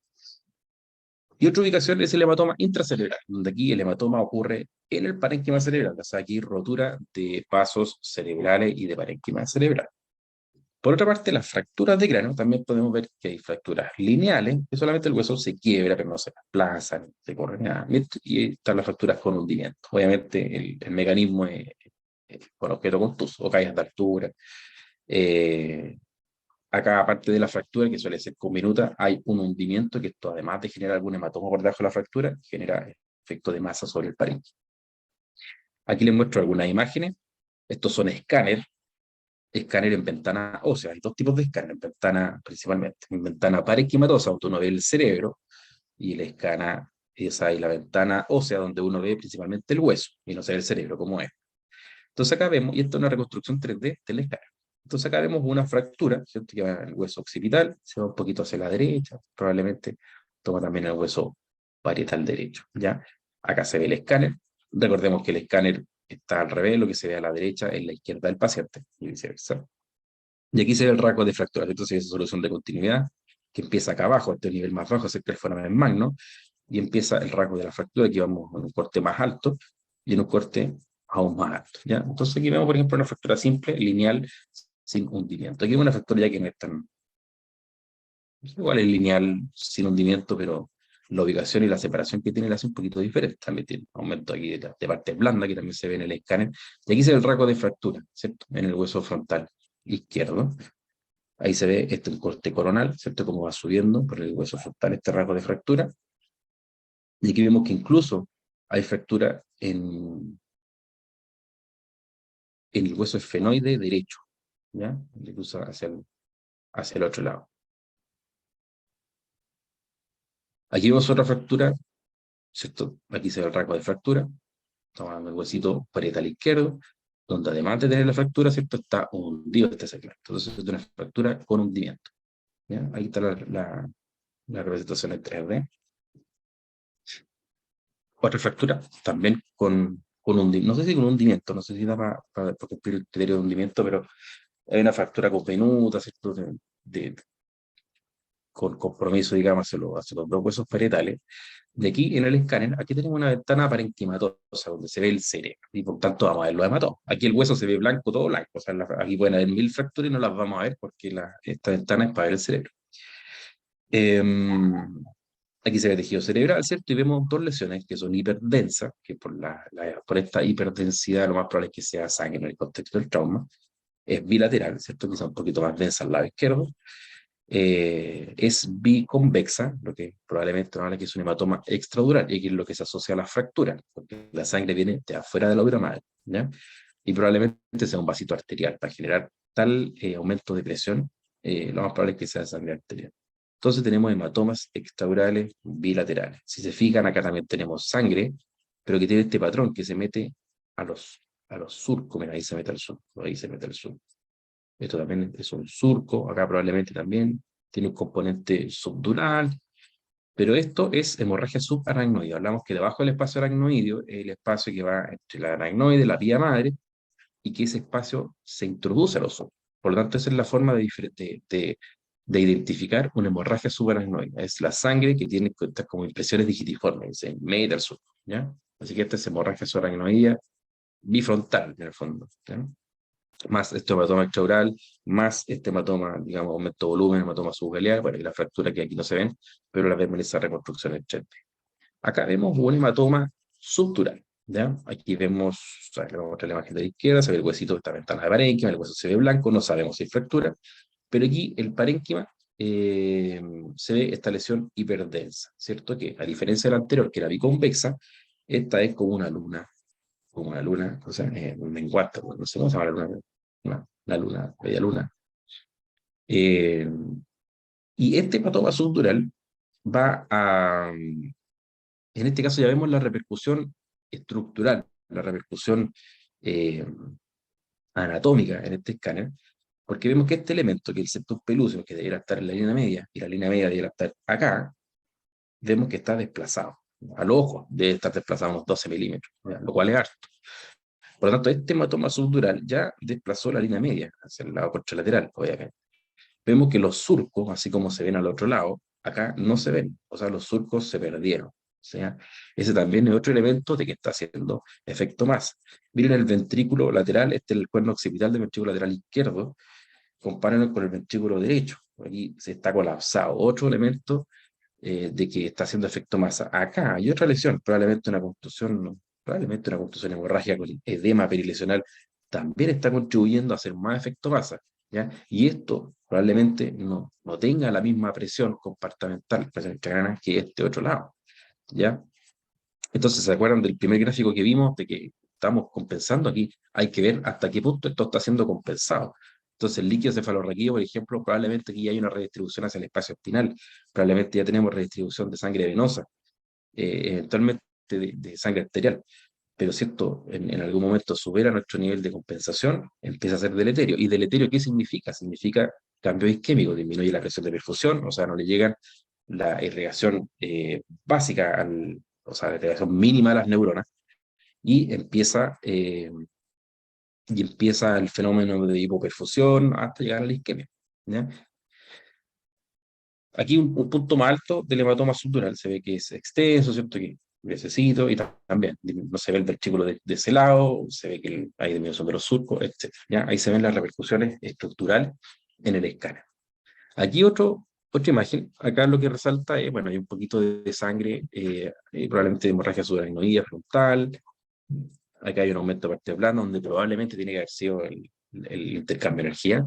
Y otra ubicación es el hematoma intracerebral, donde aquí el hematoma ocurre en el parénquima cerebral, o sea, aquí rotura de vasos cerebrales y de parénquima cerebral. Por otra parte, las fracturas de cráneo, también podemos ver que hay fracturas lineales, que solamente el hueso se quiebra, pero no se desplaza, no se corre nada. Y están las fracturas con hundimiento. Obviamente, el mecanismo es con objeto contuso, o caídas de altura. Eh, Acá, aparte de la fractura, que suele ser conminuta, hay un hundimiento que esto, además de generar algún hematoma por debajo de la fractura, genera efecto de masa sobre el parénquima. Aquí les muestro algunas imágenes. Estos son escáner en ventana ósea. Hay dos tipos de escáner en ventana principalmente. En ventana parenquimatosa, donde uno ve el cerebro, y el escáner esa y la ventana ósea, donde uno ve principalmente el hueso, y no se ve el cerebro como es. Entonces acá vemos, y esto es una reconstrucción 3D del escáner. Entonces acá vemos una fractura, ¿cierto? Que va en el hueso occipital, se va un poquito hacia la derecha, probablemente toma también el hueso parietal derecho, ¿ya? Acá se ve el escáner. Recordemos que el escáner está al revés, lo que se ve a la derecha es la izquierda del paciente, y viceversa. Y aquí se ve el rasgo de fracturas. Entonces, esa solución de continuidad, que empieza acá abajo, este nivel más bajo, cerca del foramen magno, y empieza el rasgo de la fractura. Aquí vamos en un corte más alto y en un corte aún más alto, ¿ya? Entonces, aquí vemos, por ejemplo, una fractura simple, lineal, sin hundimiento. Aquí vemos una fractura ya que no es tan. Igual es lineal, sin hundimiento, pero la ubicación y la separación que tiene la hace un poquito diferente. También tiene aumento aquí de parte blanda, que también se ve en el escáner. Y aquí se ve el rasgo de fractura, ¿cierto? En el hueso frontal izquierdo. Ahí se ve un corte coronal, ¿cierto? Como va subiendo por el hueso frontal este rasgo de fractura. Y aquí vemos que incluso hay fractura en el hueso esfenoide derecho, ¿ya? Incluso hacia el otro lado. Aquí vemos otra fractura, ¿cierto? Aquí se ve el rasgo de fractura. Estamos hablando del huesito parietal izquierdo, donde además de tener la fractura, ¿cierto? Está hundido este segmento. Entonces es una fractura con hundimiento. ¿Ya? Ahí está la representación en 3D. Otra fractura, también con hundimiento. No sé si con hundimiento, no sé si da para cumplir el criterio de hundimiento, pero hay una fractura con venuta, ¿cierto? Con compromiso, digamos, hacia los dos huesos parietales. De aquí en el escáner, aquí tenemos una ventana parenquimatosa donde se ve el cerebro, y por tanto vamos a ver los hematomas. Aquí el hueso se ve blanco, todo blanco, o sea, aquí pueden haber 1000 fracturas y no las vamos a ver porque esta ventana es para ver el cerebro. Aquí se ve tejido cerebral, ¿cierto? Y vemos dos lesiones que son hiperdensas, que por esta hiperdensidad lo más probable es que sea sangre en el contexto del trauma. Es bilateral, ¿cierto? Quizá un poquito más densa al lado izquierdo. Es biconvexa, lo que probablemente no que es un hematoma extradural, y aquí es lo que se asocia a las fracturas, porque la sangre viene de afuera de la útero madre, ¿ya? Y probablemente sea un vasito arterial para generar tal aumento de presión, lo más probable es que sea sangre arterial. Entonces tenemos hematomas extraurales bilaterales. Si se fijan, acá también tenemos sangre, pero que tiene este patrón que se mete a los surcos. Mira, ahí se mete el surco, ahí se mete el surco. Esto también es un surco, acá probablemente también tiene un componente subdural, pero esto es hemorragia subaracnoidea. Hablamos que debajo del espacio aracnoideo es el espacio que va entre la aracnoide, la vía madre, y que ese espacio se introduce a los surcos. Por lo tanto, esa es la forma de identificar una hemorragia subaracnoidea. Es la sangre que tiene estas como impresiones digitiformes, se mete al surco, ¿ya? Así que esta es hemorragia subaracnoidea bifrontal, en el fondo, ¿ya? Más este hematoma extraoral, más este hematoma, digamos, aumento de volumen, hematoma subgaleal, bueno, y la fractura que aquí no se ven, pero la vemos en esa reconstrucción en 3D. Acá vemos un hematoma subdural, ¿ya? Aquí vemos, o sea, le vamos a mostrar la imagen de la izquierda, se ve el huesito de esta ventana de parénquima, el hueso se ve blanco, no sabemos si hay fractura, pero aquí el parénquima se ve esta lesión hiperdensa, ¿cierto? Que a diferencia de la anterior, que era biconvexa, esta es como una luna, o sea, un menguato, no sé cómo se llama la luna, la luna, media luna. Eh, y este hematoma subdural va en este caso ya vemos la repercusión estructural, la repercusión eh, anatómica en este escáner, porque vemos que este elemento, que es el septum pelúceo, que debería estar en la línea media, y la línea media debería estar acá, vemos que está desplazado. Al ojo debe estar desplazado unos 12 milímetros, ¿ya? Lo cual es harto. Por lo tanto, este hematoma subdural ya desplazó la línea media hacia el lado contralateral, obviamente. Vemos que los surcos, así como se ven al otro lado, acá no se ven, o sea, los surcos se perdieron. O sea, ese también es otro elemento de que está haciendo efecto más. Miren el ventrículo lateral, este es el cuerno occipital del ventrículo lateral izquierdo, compárenlo con el ventrículo derecho. Aquí se está colapsado, otro elemento de que está haciendo efecto masa. Acá hay otra lesión, probablemente una contusión hemorrágica con edema perilesional, también está contribuyendo a hacer más efecto masa, ¿ya? Y esto probablemente no tenga la misma presión compartamental, presión intracraniana, que este otro lado, ¿ya? Entonces, ¿se acuerdan del primer gráfico que vimos de que estamos compensando aquí? Hay que ver hasta qué punto esto está siendo compensado. Entonces, el líquido cefalorraquídeo, por ejemplo, probablemente aquí hay una redistribución hacia el espacio espinal, probablemente ya tenemos redistribución de sangre venosa, eventualmente de sangre arterial, pero cierto, en algún momento supera nuestro nivel de compensación, empieza a ser deleterio. ¿Y deleterio qué significa? Significa cambio isquémico, disminuye la presión de perfusión, o sea, no le llega la irrigación básica, o sea, la irrigación mínima a las neuronas, y empieza el fenómeno de hipoperfusión hasta llegar a la isquemia, ¿ya? Aquí un punto más alto del hematoma subdural, se ve que es extenso, ¿cierto? Que necesito, y también no se ve el ventrículo de ese lado, se ve que hay disminución de los surcos, etc. ¿Ya? Ahí se ven las repercusiones estructurales en el escáner. Aquí otra imagen, acá lo que resalta es, bueno, hay un poquito de sangre, probablemente de hemorragia subaracnoidea frontal, acá hay un aumento de parte plana, donde probablemente tiene que haber sido el intercambio de energía,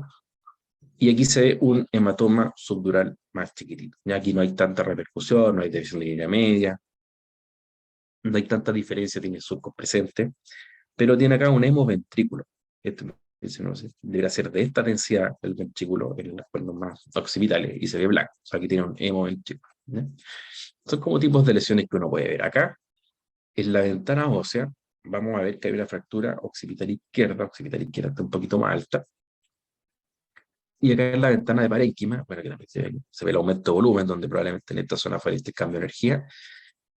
y aquí se ve un hematoma subdural más chiquitito. Y aquí no hay tanta repercusión, no hay división de línea media, no hay tanta diferencia, tiene surcos presentes, pero tiene acá un hemoventrículo. Este debería ser de esta densidad el ventrículo en los cuernos más occipitales y se ve blanco. O sea, aquí tiene un hemoventrículo. ¿Ya? Son como tipos de lesiones que uno puede ver. Acá, en la ventana ósea, vamos a ver que hay una fractura occipital izquierda está un poquito más alta. Y acá en la ventana de parénquima, bueno, que también se ve el aumento de volumen, donde probablemente en esta zona fue este cambio de energía.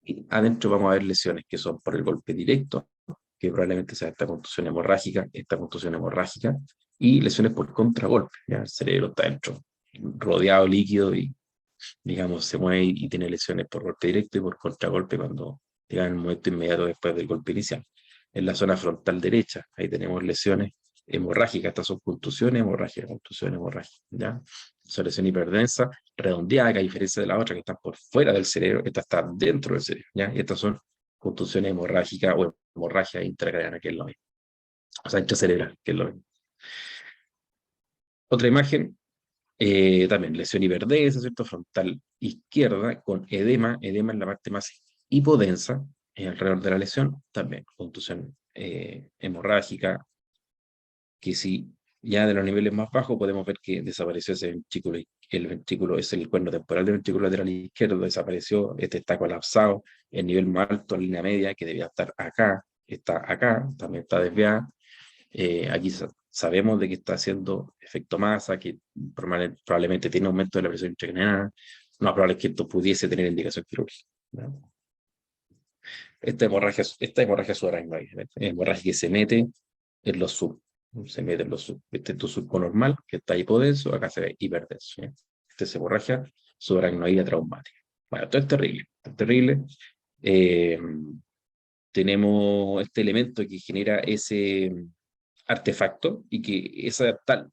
Y adentro vamos a ver lesiones que son por el golpe directo, que probablemente sea esta contusión hemorrágica, y lesiones por contragolpe. ¿Ya? El cerebro está dentro, rodeado líquido y, digamos, se mueve y tiene lesiones por golpe directo y por contragolpe cuando llega en el momento inmediato después del golpe inicial. En la zona frontal derecha, ahí tenemos lesiones hemorrágicas, estas son contusiones hemorrágicas, ¿ya? Son lesiones hiperdensa, redondeada, que a diferencia de la otra que están por fuera del cerebro, esta está dentro del cerebro, ¿ya? Y estas son contusiones hemorrágicas o hemorragia intracraneana, que es lo mismo. O sea, intracerebral, que es lo mismo. Otra imagen, también lesión hiperdensa, ¿cierto? Frontal izquierda con edema en la parte más hipodensa, alrededor de la lesión, también contusión hemorrágica, que si ya de los niveles más bajos podemos ver que desapareció ese ventrículo, el ventrículo es el cuerno temporal del ventrículo lateral izquierdo, desapareció, este está colapsado, el nivel más alto, en línea media, que debía estar acá, está acá, también está desviada. Aquí sabemos de que está haciendo efecto masa, que probablemente tiene aumento de la presión intracraneana, no probable es que esto pudiese tener indicación quirúrgica, ¿no? Esta hemorragia subaracnoide, hemorragia que se mete en los sub, se mete en los sub. Este es tu surco normal, que está hipodenso, acá se ve hiperdenso. ¿Sí? Esta es hemorragia subaracnoidea traumática. Bueno, esto es terrible, Eh, tenemos este elemento que genera ese artefacto y que esa tal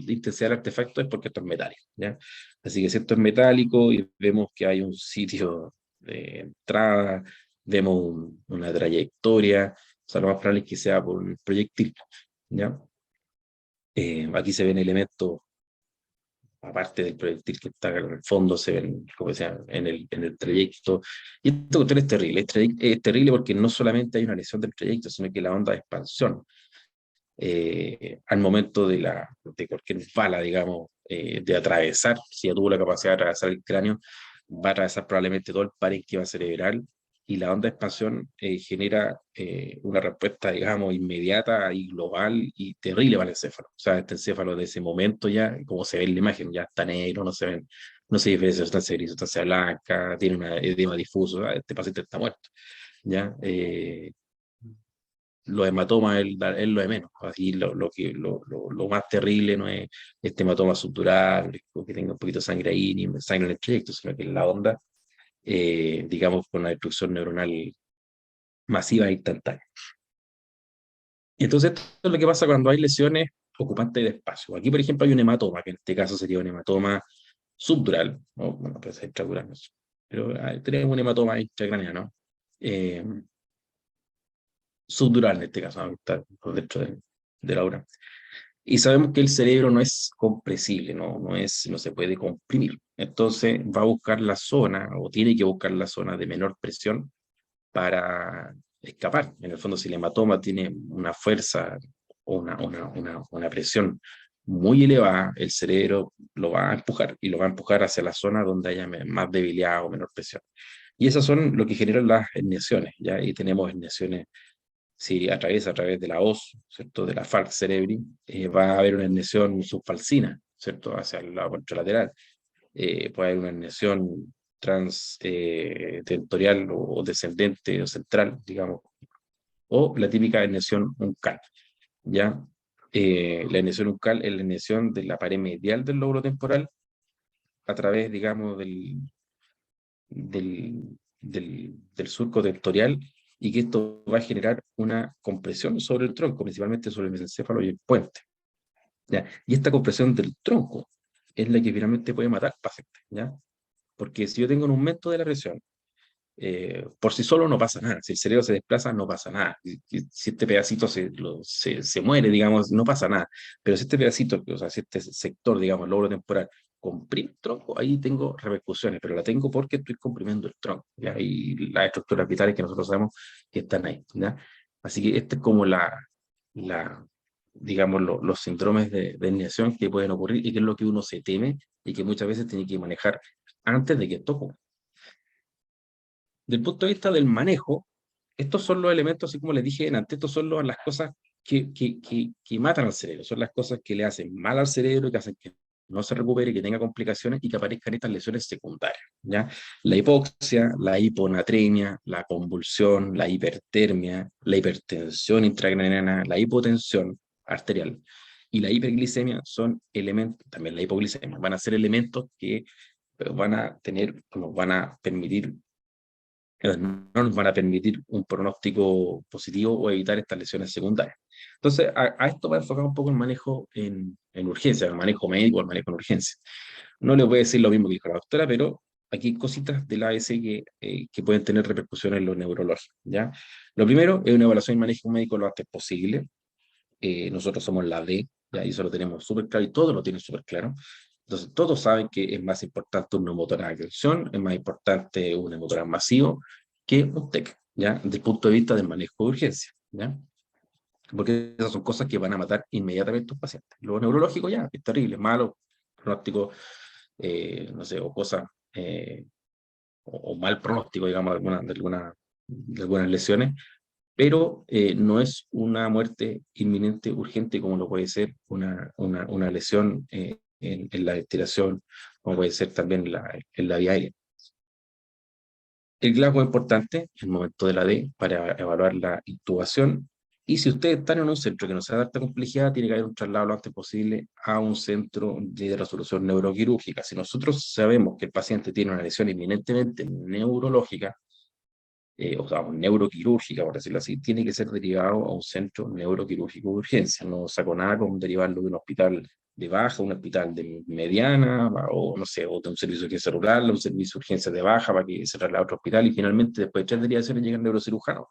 intensidad del artefacto es porque esto es metálico, ¿ya? Así que si esto es metálico y vemos que hay un sitio de entrada, vemos una trayectoria, o sea, lo más probable es que sea por un proyectil, ¿ya? Aquí se ven elementos, aparte del proyectil que está en el fondo, se ven, como decía, en el trayecto. Y esto cuestión es terrible. Es terrible porque no solamente hay una lesión del trayecto, sino que la onda de expansión al momento de cualquier bala, digamos, de atravesar, si ya tuvo la capacidad de atravesar el cráneo, va a atravesar probablemente todo el parénquima cerebral y la onda de expansión genera una respuesta, digamos, inmediata y global y terrible para el encéfalo. O sea, este encéfalo de ese momento ya, como se ve en la imagen, ya está negro, no se diferencia sustancia gris, sustancia blanca, tiene un edema difuso, este paciente está muerto. ¿Ya? Los hematomas es lo de menos. Así lo más terrible no es este hematoma subdural, o que tenga un poquito de sangre ahí, ni sangre en el trayecto, sino que es la onda, digamos, con una destrucción neuronal masiva e instantánea. Y entonces, esto es lo que pasa cuando hay lesiones ocupantes de espacio. Aquí, por ejemplo, hay un hematoma, que en este caso sería un hematoma subdural, ¿no? Bueno, puede ser intradural, no sé. Pero tenemos un hematoma intracraneano. Eh, Subdural en este caso, ¿no? Está por dentro de la aura. Y sabemos que el cerebro no es compresible, no se puede comprimir. Entonces va a buscar la zona, o tiene que buscar la zona de menor presión para escapar. En el fondo, si el hematoma tiene una fuerza o una presión muy elevada, el cerebro lo va a empujar y lo va a empujar hacia la zona donde haya más debilidad o menor presión. Y esas son lo que generan las herniaciones, ¿ya? Y tenemos herniaciones si atraviesa a través de la hoz, ¿cierto? De la falx cerebri, va a haber una herniación subfalcina, ¿cierto? Hacia el lado contralateral. Puede haber una herniación tentorial o descendente o central, digamos, o la típica herniación uncal, ¿ya? La herniación uncal es la herniación de la pared medial del lóbulo temporal a través, digamos, del surco tentorial y que esto va a generar una compresión sobre el tronco, principalmente sobre el mesencéfalo y el puente. ¿Ya? Y esta compresión del tronco es la que finalmente puede matar al paciente, ¿ya? Porque si yo tengo un aumento de la presión, por sí solo no pasa nada. Si el cerebro se desplaza, no pasa nada. Si este pedacito se muere, digamos, no pasa nada. Pero si este pedacito, o sea, si este sector, digamos, el lóbulo temporal, comprime el tronco, ahí tengo repercusiones, pero la tengo porque estoy comprimiendo el tronco, ¿ya? Y las estructuras vitales que nosotros sabemos que están ahí, ¿ya? Así que esta es como la digamos, los síndromes de herniación que pueden ocurrir y que es lo que uno se teme y que muchas veces tiene que manejar antes de que esto ocurra. Del punto de vista del manejo, estos son los elementos, así como les dije antes, estos son las cosas que matan al cerebro, son las cosas que le hacen mal al cerebro, que hacen que no se recupere, que tenga complicaciones y que aparezcan estas lesiones secundarias, ¿ya? La hipoxia, la hiponatremia, la convulsión, la hipertermia, la hipertensión intracraniana, la hipotensión arterial y la hiperglicemia son elementos, también la hipoglicemia, van a ser elementos que van a tener, nos van a permitir no nos van a permitir un pronóstico positivo o evitar estas lesiones secundarias. Entonces, a esto va a enfocar un poco el manejo en urgencia, el manejo médico, el manejo en urgencia. No le voy a decir lo mismo que dijo la doctora, pero aquí hay cositas del AS que pueden tener repercusiones en lo neurológico, ¿ya? Lo primero es una evaluación y manejo médico lo antes posible. Nosotros somos la D, ¿ya? Y eso lo tenemos súper claro y todos lo tienen súper claro. Entonces, todos saben que es más importante un neumotórax de acción, es más importante un neumotórax masivo que un TEC, ¿ya? Desde el punto de vista del manejo de urgencia, ¿ya? Porque esas son cosas que van a matar inmediatamente a un paciente. Lo neurológico ya, es terrible, malo, pronóstico, no sé, o cosas, o mal pronóstico, digamos, de algunas lesiones, pero no es una muerte inminente, urgente, como lo puede ser una lesión en la ventilación, como puede ser también en la vía aérea. El GLACO es importante en el momento de la D para evaluar la intubación. Y si ustedes están en un centro que no sea de alta complejidad, tiene que haber un traslado lo antes posible a un centro de resolución neuroquirúrgica. Si nosotros sabemos que el paciente tiene una lesión inminentemente neurológica, o sea, neuroquirúrgica, por decirlo así, tiene que ser derivado a un centro neuroquirúrgico de urgencia. No saco nada con derivarlo de un hospital de baja, un hospital de mediana, o no sé, o de un servicio de urgencia rural, un servicio de urgencia de baja para que se traslade a otro hospital y finalmente después de 3 derivaciones llega el neurocirujano.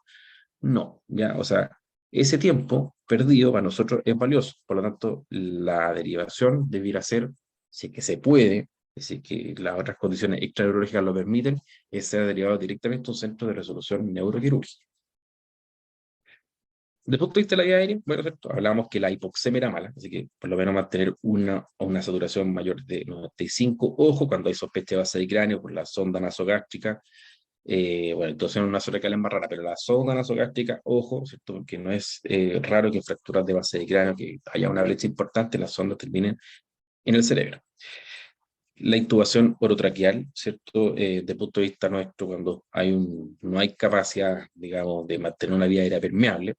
No, ya, o sea, ese tiempo perdido para nosotros es valioso. Por lo tanto, la derivación debiera ser, si es que se puede, es decir, que las otras condiciones extraneurológicas lo permiten, es ser derivado directamente a un centro de resolución neuroquirúrgica. Desde el punto de vista de la vía aérea, bueno, ¿cierto? Hablábamos que la hipoxemia era mala, así que por lo menos mantener una saturación mayor de 95. Ojo, cuando hay sospecha de base de cráneo por la sonda nasogástrica, bueno, entonces una nasorectal es más rara, pero la sonda nasogástrica, ojo, ¿cierto? Porque no es raro que en fracturas de base de cráneo, que haya una brecha importante, las sondas terminen en el cerebro. La intubación orotraqueal, ¿cierto? Desde el punto de vista nuestro, cuando no hay capacidad, digamos, de mantener una vía aérea permeable,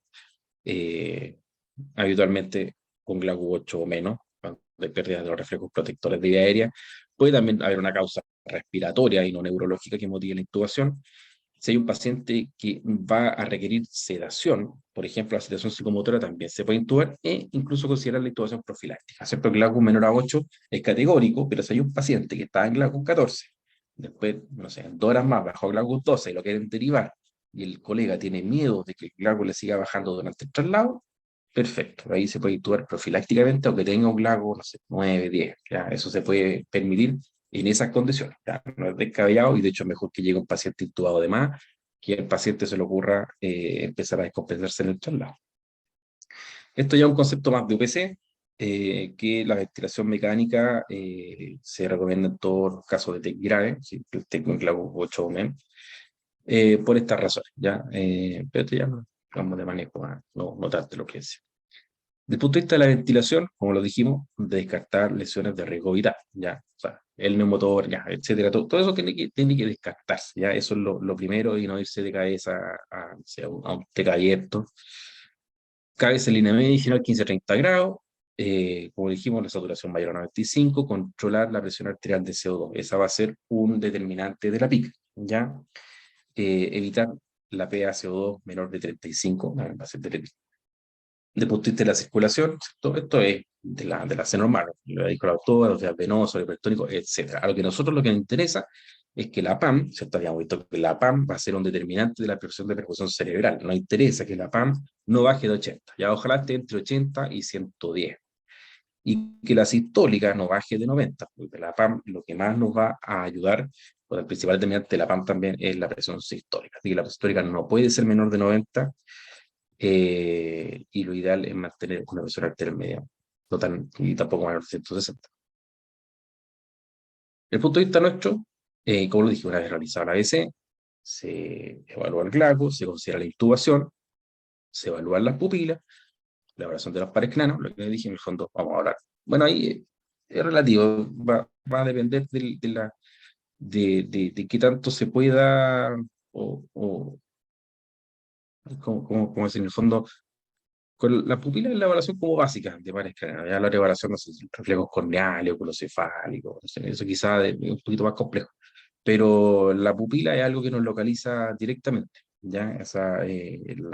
eh, habitualmente con GLACU 8 o menos, cuando hay pérdida de los reflejos protectores de vía aérea, puede también haber una causa respiratoria y no neurológica que motive la intubación. Si hay un paciente que va a requerir sedación, por ejemplo, la sedación psicomotora también se puede intubar e incluso considerar la intubación profiláctica. ¿Cierto? GLACU menor a 8 es categórico, pero si hay un paciente que está en GLACU 14, después, no sé, en 2 horas más bajó GLACU 12 y lo quieren derivar, y el colega tiene miedo de que el GLACU le siga bajando durante el traslado, perfecto, ahí se puede intubar profilácticamente, aunque tenga un GLACU, no sé, 9, 10, ya, eso se puede permitir en esas condiciones. Ya, no es descabellado y de hecho es mejor que llegue un paciente intubado de más que el paciente se le ocurra empezar a descompensarse en el traslado. Esto ya es un concepto más de UPC, que la ventilación mecánica se recomienda en todos los casos de TEC grave, si el TEC con GLACU 8 o menos, por estas razones, ¿ya? Pero esto ya no vamos de manejo, no tanto lo que es. Desde el punto de vista de la ventilación, como lo dijimos, descartar lesiones de riesgo vital, ¿ya? O sea, el neumotor, ya, etcétera, todo eso tiene que descartarse, ¿ya? Eso es lo primero y no irse de cabeza o sea, a un TEC abierto. Cabeza en línea media general 15-30 grados, como dijimos, la saturación mayor a 95, controlar la presión arterial de CO2, esa va a ser un determinante de la PIC, ¿ya? Evitar la PaCO2 menor de 35, va a ser de punto de vista de la circulación, esto es de la C normal, lo dijo la autora, los venosos, hipertónicos, etc. A lo que nosotros lo que nos interesa es que la PAM, ¿cierto? Habíamos visto que la PAM va a ser un determinante de la presión de percusión cerebral. Nos interesa que la PAM no baje de 80, ya ojalá esté entre 80 y 110. Y que la sistólica no baje de 90, porque la PAM lo que más nos va a ayudar, o el principal determinante de la PAM también es la presión sistólica. Así que la presión sistólica no puede ser menor de 90, y lo ideal es mantener una presión arterial media, no tan, y tampoco más de 160. Desde el punto de vista nuestro, como lo dije, una vez realizado la ABC, se evalúa el glaco, se considera la intubación, se evalúan las pupilas, la evaluación de los pares clanos, lo que dije en el fondo, vamos a hablar. Bueno, ahí es relativo, va a depender de qué tanto se pueda, o como es en el fondo, con la pupila es la evaluación como básica de pares craneales, ya la evaluación, no sé, reflejos corneales, oculocefálicos, no sé, eso quizá es un poquito más complejo, pero la pupila es algo que nos localiza directamente, ¿ya?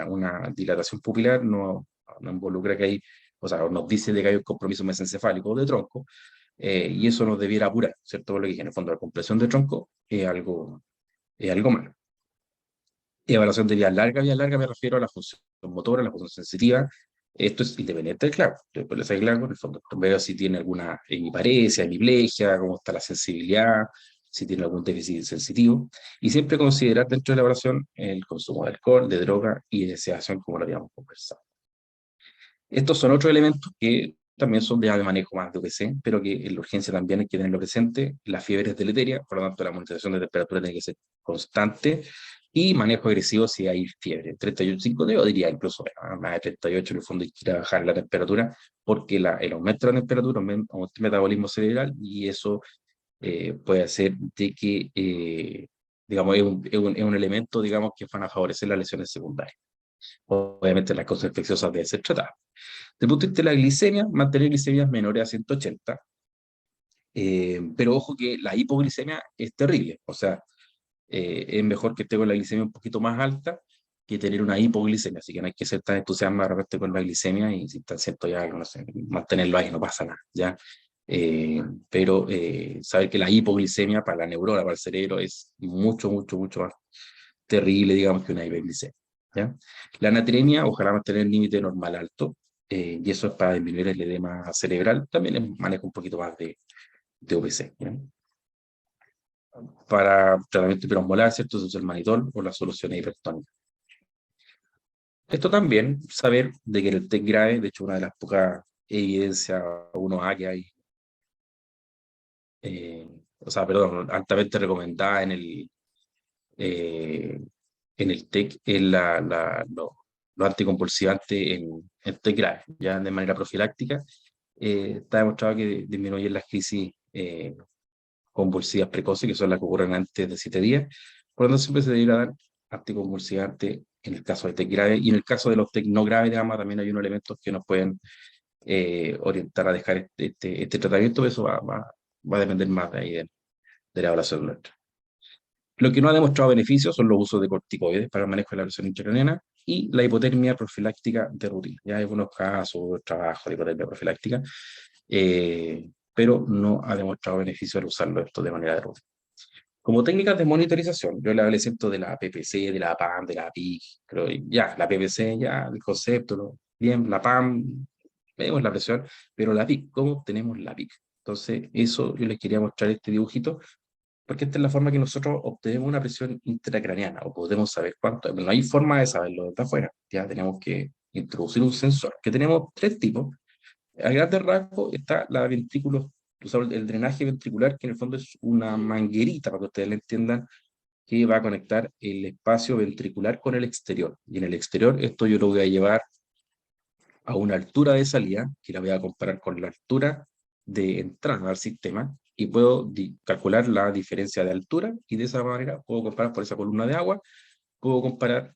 Una dilatación pupilar no involucra que hay, o sea, nos dice de que hay un compromiso mesencefálico o de tronco, y eso nos debiera apurar, ¿cierto? Por lo que dije, en el fondo la compresión de tronco es algo malo. Evaluación de vías largas me refiero a la función motora, la función sensitiva. Esto es independiente del clavo. Después le sale el clavo, en el fondo veo si tiene alguna hemiparesia, hemiplegia, cómo está la sensibilidad, si tiene algún déficit sensitivo. Y siempre considerar dentro de la evaluación el consumo de alcohol, de droga y de sedación, como lo habíamos conversado. Estos son otros elementos que también son de manejo más de UPC, pero que en la urgencia también hay que tenerlo presente. La fiebre es deleteria, por lo tanto la monitorización de temperatura tiene que ser constante y manejo agresivo si hay fiebre. 38,5 yo diría incluso más de 38 en el fondo hay que ir a bajar la temperatura porque el aumento de la temperatura aumenta el metabolismo cerebral y eso puede hacer de que, digamos, es un elemento, digamos, que van a favorecer las lesiones secundarias. Obviamente las causas infecciosas deben ser tratadas. Desde el punto de vista de la glicemia, mantener glicemias menores a 180, pero ojo que la hipoglicemia es terrible, o sea, es mejor que esté con la glicemia un poquito más alta que tener una hipoglicemia, así que no hay que ser tan entusiasmado de repente con la glicemia y si está cierto ya, no sé, mantenerlo ahí no pasa nada, ¿ya? Pero saber que la hipoglicemia para la neurona, para el cerebro, es mucho, mucho, mucho más terrible, digamos, que una hiperglicemia, ¿ya? La natremia, ojalá mantener el límite normal alto, y eso es para disminuir el edema cerebral, también maneja un poquito más de OPC, ¿ya? Para tratamiento hiperosmolar, ¿cierto? Se usa el manitol o las soluciones hipertónicas. Esto también, saber de que el TEC grave, de hecho, una de las pocas evidencias 1A que hay, o sea, perdón, altamente recomendada eh, en el TEC es lo anticonvulsivante en TEC grave, ya de manera profiláctica. Está demostrado que disminuyen las crisis convulsivas precoces, que son las que ocurren antes de 7 días. Por lo tanto, siempre se debería dar anticonvulsivante en el caso de TEC grave, y en el caso de los TEC no graves, digamos, también hay unos elementos que nos pueden orientar a dejar este tratamiento, pero eso va a depender más de ahí de la evaluación nuestra. Lo que no ha demostrado beneficios son los usos de corticoides para el manejo de la presión intracraniana y la hipotermia profiláctica de rutina. Ya hay algunos casos de trabajo de hipotermia profiláctica, pero no ha demostrado beneficio al usarlo esto de manera de rutina. Como técnicas de monitorización, yo le hablé siento de la PPC, de la PAM, de la PIC, creo, ya, la PPC, ya, el concepto, ¿no? Bien, la PAM, vemos la presión, pero la PIC, ¿cómo obtenemos la PIC? Entonces, eso yo les quería mostrar este dibujito, porque esta es la forma que nosotros obtenemos una presión intracraneana, o podemos saber cuánto, no hay forma de saberlo desde afuera, ya tenemos que introducir un sensor, que tenemos tres tipos. A grandes rasgos está la ventrículo, o sea, el drenaje ventricular, que en el fondo es una manguerita, para que ustedes lo entiendan, que va a conectar el espacio ventricular con el exterior. Y en el exterior esto yo lo voy a llevar a una altura de salida, que la voy a comparar con la altura de entrada al sistema, y puedo calcular la diferencia de altura, y de esa manera puedo comparar por esa columna de agua, puedo comparar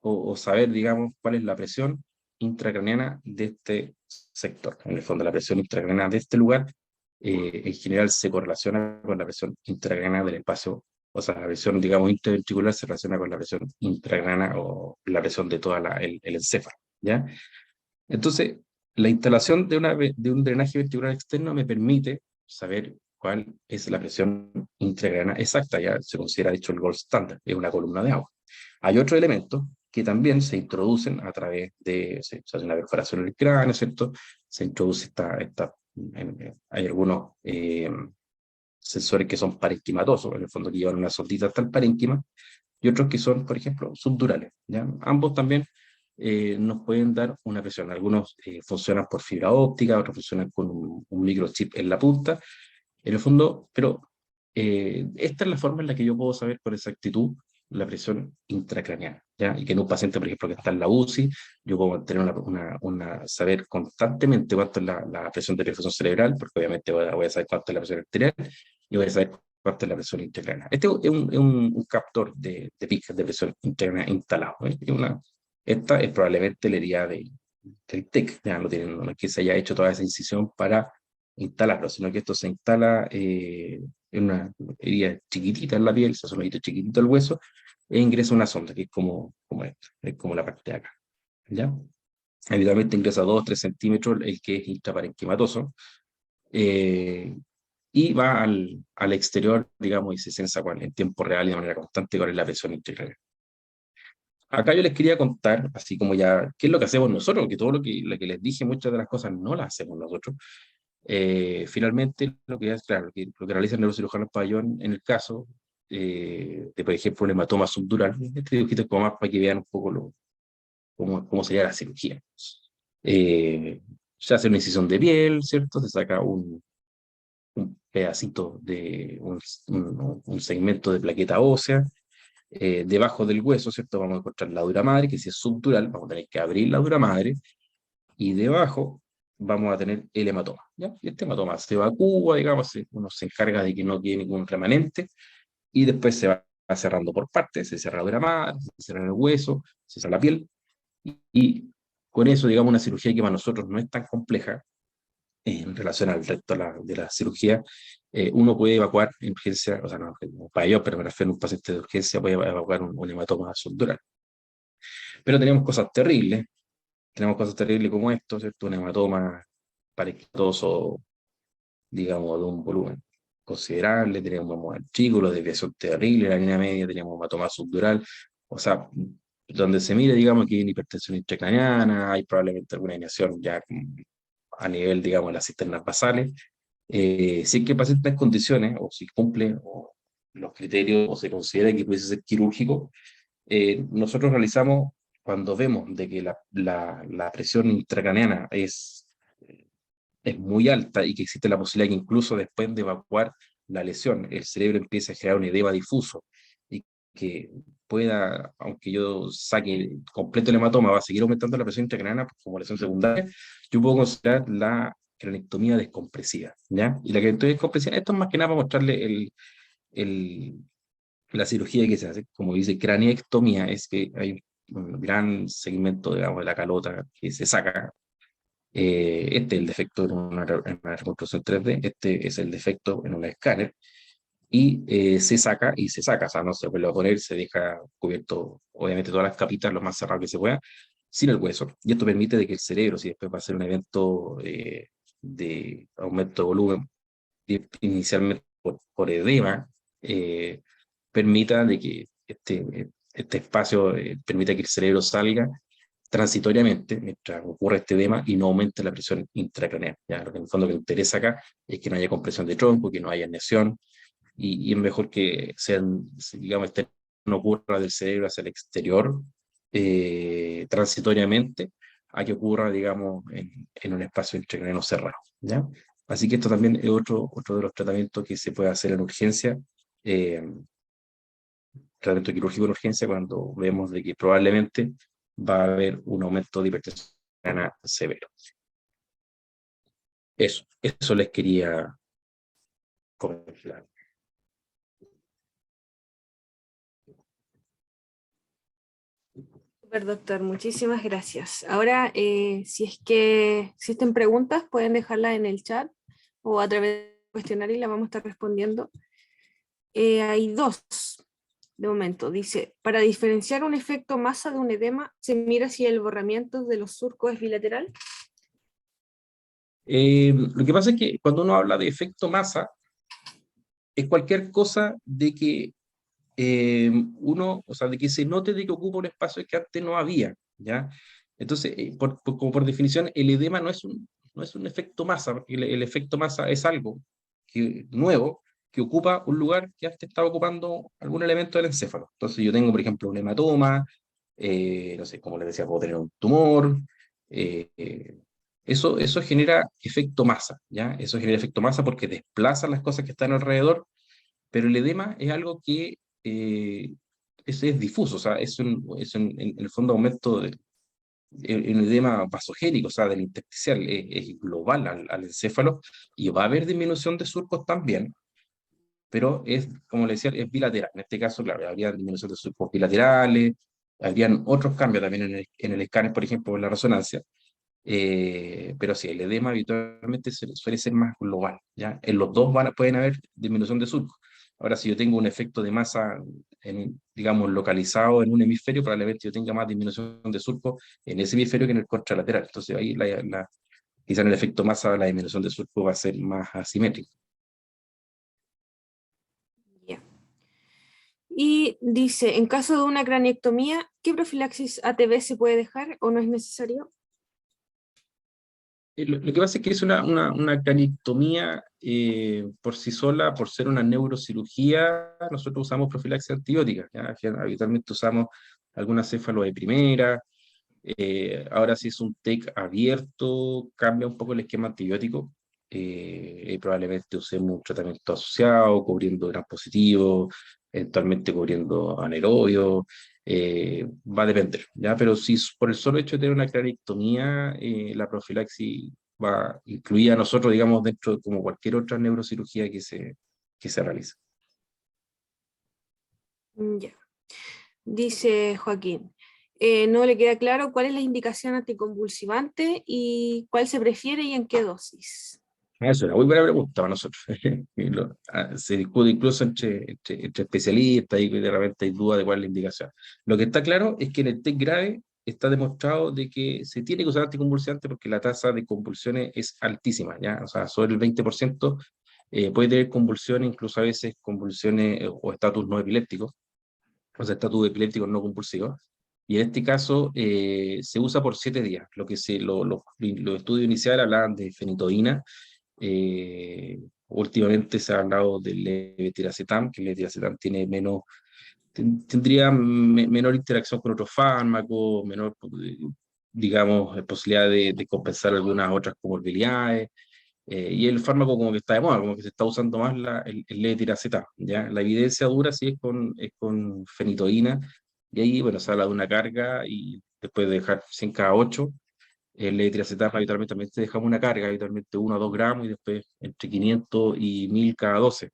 o saber, digamos, cuál es la presión intracraneana de este sector. En el fondo, la presión intracraneana de este lugar, en general, se correlaciona con la presión intracraneana del espacio, o sea, la presión, digamos, interventricular se relaciona con la presión intracraneana o la presión de todo el encéfalo, ¿ya? Entonces, la instalación de un drenaje ventricular externo me permite saber cuál es la presión intracraneana exacta, ya se considera, de hecho, el gold standard, es una columna de agua. Hay otros elementos que también se introducen a través se hace una perforación en el cráneo, ¿cierto? Se introduce hay algunos sensores que son parenquimatosos, en el fondo que llevan una sondita hasta el parénquima, y otros que son, por ejemplo, subdurales, ¿ya? Ambos también nos pueden dar una presión. Algunos funcionan por fibra óptica, otros funcionan con un microchip en la punta, en el fondo, pero esta es la forma en la que yo puedo saber con exactitud la presión intracraneal, ¿ya? Y que en un paciente, por ejemplo, que está en la UCI, yo puedo mantener saber constantemente cuánto es la presión de perfusión cerebral, porque obviamente voy a saber cuánto es la presión arterial, y voy a saber cuánto es la presión intracraneal. Este es un captor de picos de presión intracraneal instalado, ¿eh? Esta es probablemente la herida del TEC, ya lo tienen, no es que se haya hecho toda esa incisión para instalarlo, sino que esto se instala en una herida chiquitita en la piel, se hace un hoyito chiquitito al hueso, e ingresa una sonda, que es como esto, es como la parte de acá, ¿ya? Habitualmente ingresa 2-3 centímetros el que es intraparenquimatoso, eh, y va al exterior, digamos, y se sensa en tiempo real y de manera constante cuál es la presión intracraneal. Acá yo les quería contar, así como ya, qué es lo que hacemos nosotros, que todo lo que les dije, muchas de las cosas no las hacemos nosotros. Finalmente, lo que es, claro, lo que realiza el neurocirujano pabellón en el caso de, por ejemplo, un hematoma subdural, este dibujito es como más para que vean un poco cómo sería la cirugía. Se hace una incisión de piel, ¿cierto? Se saca un pedacito de un segmento de plaqueta ósea. Debajo del hueso, ¿cierto? Vamos a encontrar la dura madre, que si es subdural, vamos a tener que abrir la dura madre, y debajo vamos a tener el hematoma, ¿ya? Y este hematoma se evacúa, digamos, uno se encarga de que no quede ningún remanente, y después se va cerrando por partes, se cierra la dura madre, se cierra el hueso, se cierra la piel, y con eso, digamos, una cirugía que para nosotros no es tan compleja, en relación al resto de la cirugía, uno puede evacuar en urgencia, o sea, no para ello, pero me refiero a un paciente de urgencia, puede evacuar un hematoma subdural. Pero tenemos cosas terribles como esto, ¿cierto? Un hematoma parenquimatoso, digamos, de un volumen considerable, tenemos artículos, desviación terrible, la línea media, tenemos hematoma subdural, o sea, donde se mire, digamos, que hay una hipertensión intracraniana, hay probablemente alguna inacción ya a nivel, digamos, de las cisternas basales. Si es que el paciente está en condiciones, o si cumple los criterios, o se considera que pudiese ser quirúrgico, nosotros realizamos, cuando vemos de que la presión intracraneana es muy alta y que existe la posibilidad que incluso después de evacuar la lesión, el cerebro empiece a generar un edema difuso y que pueda, aunque yo saque completo el hematoma, va a seguir aumentando la presión intracraneana como lesión secundaria, yo puedo considerar la cranectomía descompresiva, ¿ya? Y la cranectomía descompresiva, esto es más que nada para mostrarle el, la cirugía que se hace, como dice craneectomía, es que hay un gran segmento, digamos, de la calota que se saca. Este es el defecto en una reconstrucción 3D, este es el defecto en un escáner, y se saca y se saca, o sea, no se vuelve a poner, se deja cubierto, obviamente, todas las capitas lo más cerrado que se pueda, sin el hueso, y esto permite de que el cerebro, si después va a ser un evento de aumento de volumen, inicialmente por edema, eh, permita de que este espacio permita que el cerebro salga transitoriamente mientras ocurre este edema y no aumente la presión intracraneal. ¿Ya? Lo que en el fondo que interesa acá es que no haya compresión de tronco, que no haya lesión, y es mejor que sean, digamos, no ocurra del cerebro hacia el exterior transitoriamente a que ocurra, digamos, en un espacio intracraneano cerrado. ¿Ya? Así que esto también es otro de los tratamientos que se puede hacer en urgencia, eh, tratamiento quirúrgico en urgencia, cuando vemos de que probablemente va a haber un aumento de hipertensión severo. Eso les quería comentar. Super, doctor, muchísimas gracias. Ahora, si es que existen preguntas, pueden dejarlas en el chat o a través del cuestionario y la vamos a estar respondiendo. Hay dos de momento. Dice, para diferenciar un efecto masa de un edema, se mira si el borramiento de los surcos es bilateral. Lo que pasa es que cuando uno habla de efecto masa, es cualquier cosa de que o sea, de que se note de que ocupa un espacio que antes no había, ¿ya? Entonces, como por definición, el edema no es un efecto masa, porque el efecto masa es algo nuevo que ocupa un lugar que antes estaba ocupando algún elemento del encéfalo. Entonces, yo tengo, por ejemplo, un hematoma, no sé, como les decía, puedo tener un tumor. Eso genera efecto masa, ¿ya? Eso genera efecto masa porque desplaza las cosas que están alrededor, pero el edema es algo que es difuso, o sea, en el fondo aumento en el edema vasogénico, o sea, del intersticial, es global al encéfalo, y va a haber disminución de surcos también, pero es, como le decía, es bilateral. En este caso, claro, habría disminución de surcos bilaterales, habrían otros cambios también en el escáner, por ejemplo, en la resonancia, pero sí, el edema habitualmente suele ser más global, ¿ya? En los dos pueden haber disminución de surcos. Ahora, si yo tengo un efecto de masa, digamos, localizado en un hemisferio, probablemente yo tenga más disminución de surcos en ese hemisferio que en el contralateral. Entonces, ahí quizá en el efecto masa la disminución de surcos va a ser más asimétrica. Ya. Y dice, en caso de una craniectomía, ¿qué profilaxis ATV se puede dejar o no es necesario? Lo que pasa es que es una craniotomía por sí sola, por ser una neurocirugía, nosotros usamos profilaxis antibiótica, ¿ya? Habitualmente usamos alguna céfalo de primera. Ahora si es un TEC abierto, cambia un poco el esquema antibiótico. Probablemente usemos un tratamiento asociado, cubriendo gran positivo, eventualmente cubriendo anaerobio. Va a depender, ¿ya? Pero si por el solo hecho de tener una craniotomía, la profilaxis va incluida a nosotros, digamos, dentro de como cualquier otra neurocirugía que se realiza. Ya. Dice Joaquín, no le queda claro cuál es la indicación anticonvulsivante y cuál se prefiere y en qué dosis. Eso es una muy buena pregunta para nosotros. Se discute incluso entre especialistas y de repente hay dudas de cuál es la indicación. Lo que está claro es que en el TEC grave está demostrado de que se tiene que usar anticonvulsivante porque la tasa de convulsiones es altísima, ¿ya? O sea, sobre el 20% puede tener convulsiones, incluso a veces convulsiones o estatus no epilépticos, o sea, estatus epilépticos no convulsivos. Y en este caso se usa por 7 días. Los estudios iniciales hablaban de fenitoína. Últimamente se ha hablado del levetiracetam, que el levetiracetam tiene tendría menor interacción con otros fármacos, menor, digamos, posibilidad de compensar algunas otras comorbilidades. Y el fármaco como que está de moda, como que se está usando más el levetiracetam, ¿ya? La evidencia dura sí es con fenitoína, y ahí, bueno, se habla de una carga y después de dejar 100 cada 8, el levetiracetam habitualmente también te dejamos una carga, habitualmente 1 a 2 gramos y después entre 500 y 1000 cada 12.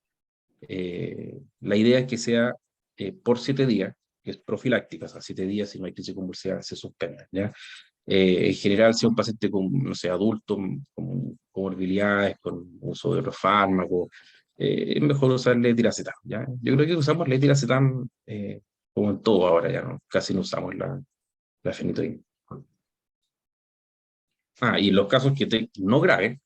La idea es que sea por 7 días, que es profiláctica, o sea, 7 días si no hay crisis convulsiva se suspende, ¿ya? En general, si un paciente con, no sé, adulto, con comorbilidades, con uso de otros fármacos, es mejor usar levetiracetam, ¿ya? Yo creo que usamos levetiracetam como en todo ahora, ya, ¿no? Casi no usamos la fenitoína. Y en los casos no graves,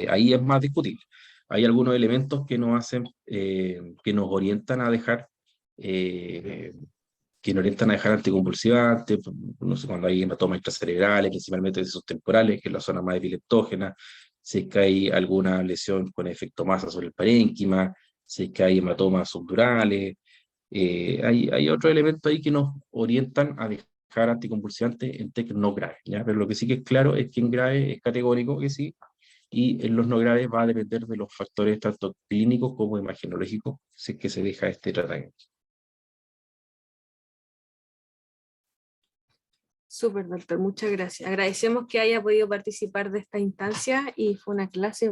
ahí es más discutible. Hay algunos elementos que nos hacen, que nos orientan a dejar, eh, anticonvulsivantes, no sé, cuando hay hematomas intracerebrales, principalmente esos temporales, que es la zona más epileptógena, si es que hay alguna lesión con efecto masa sobre el parénquima, si es que hay hematomas subdurales, hay otros elementos ahí que nos orientan a dejar anticonvulsivantes en TEC no graves, ¿ya? Pero lo que sí que es claro es que en grave es categórico que sí, y en los no graves va a depender de los factores tanto clínicos como imagenológicos, si es que se deja este tratamiento. Súper, doctor, muchas gracias. Agradecemos que haya podido participar de esta instancia y fue una clase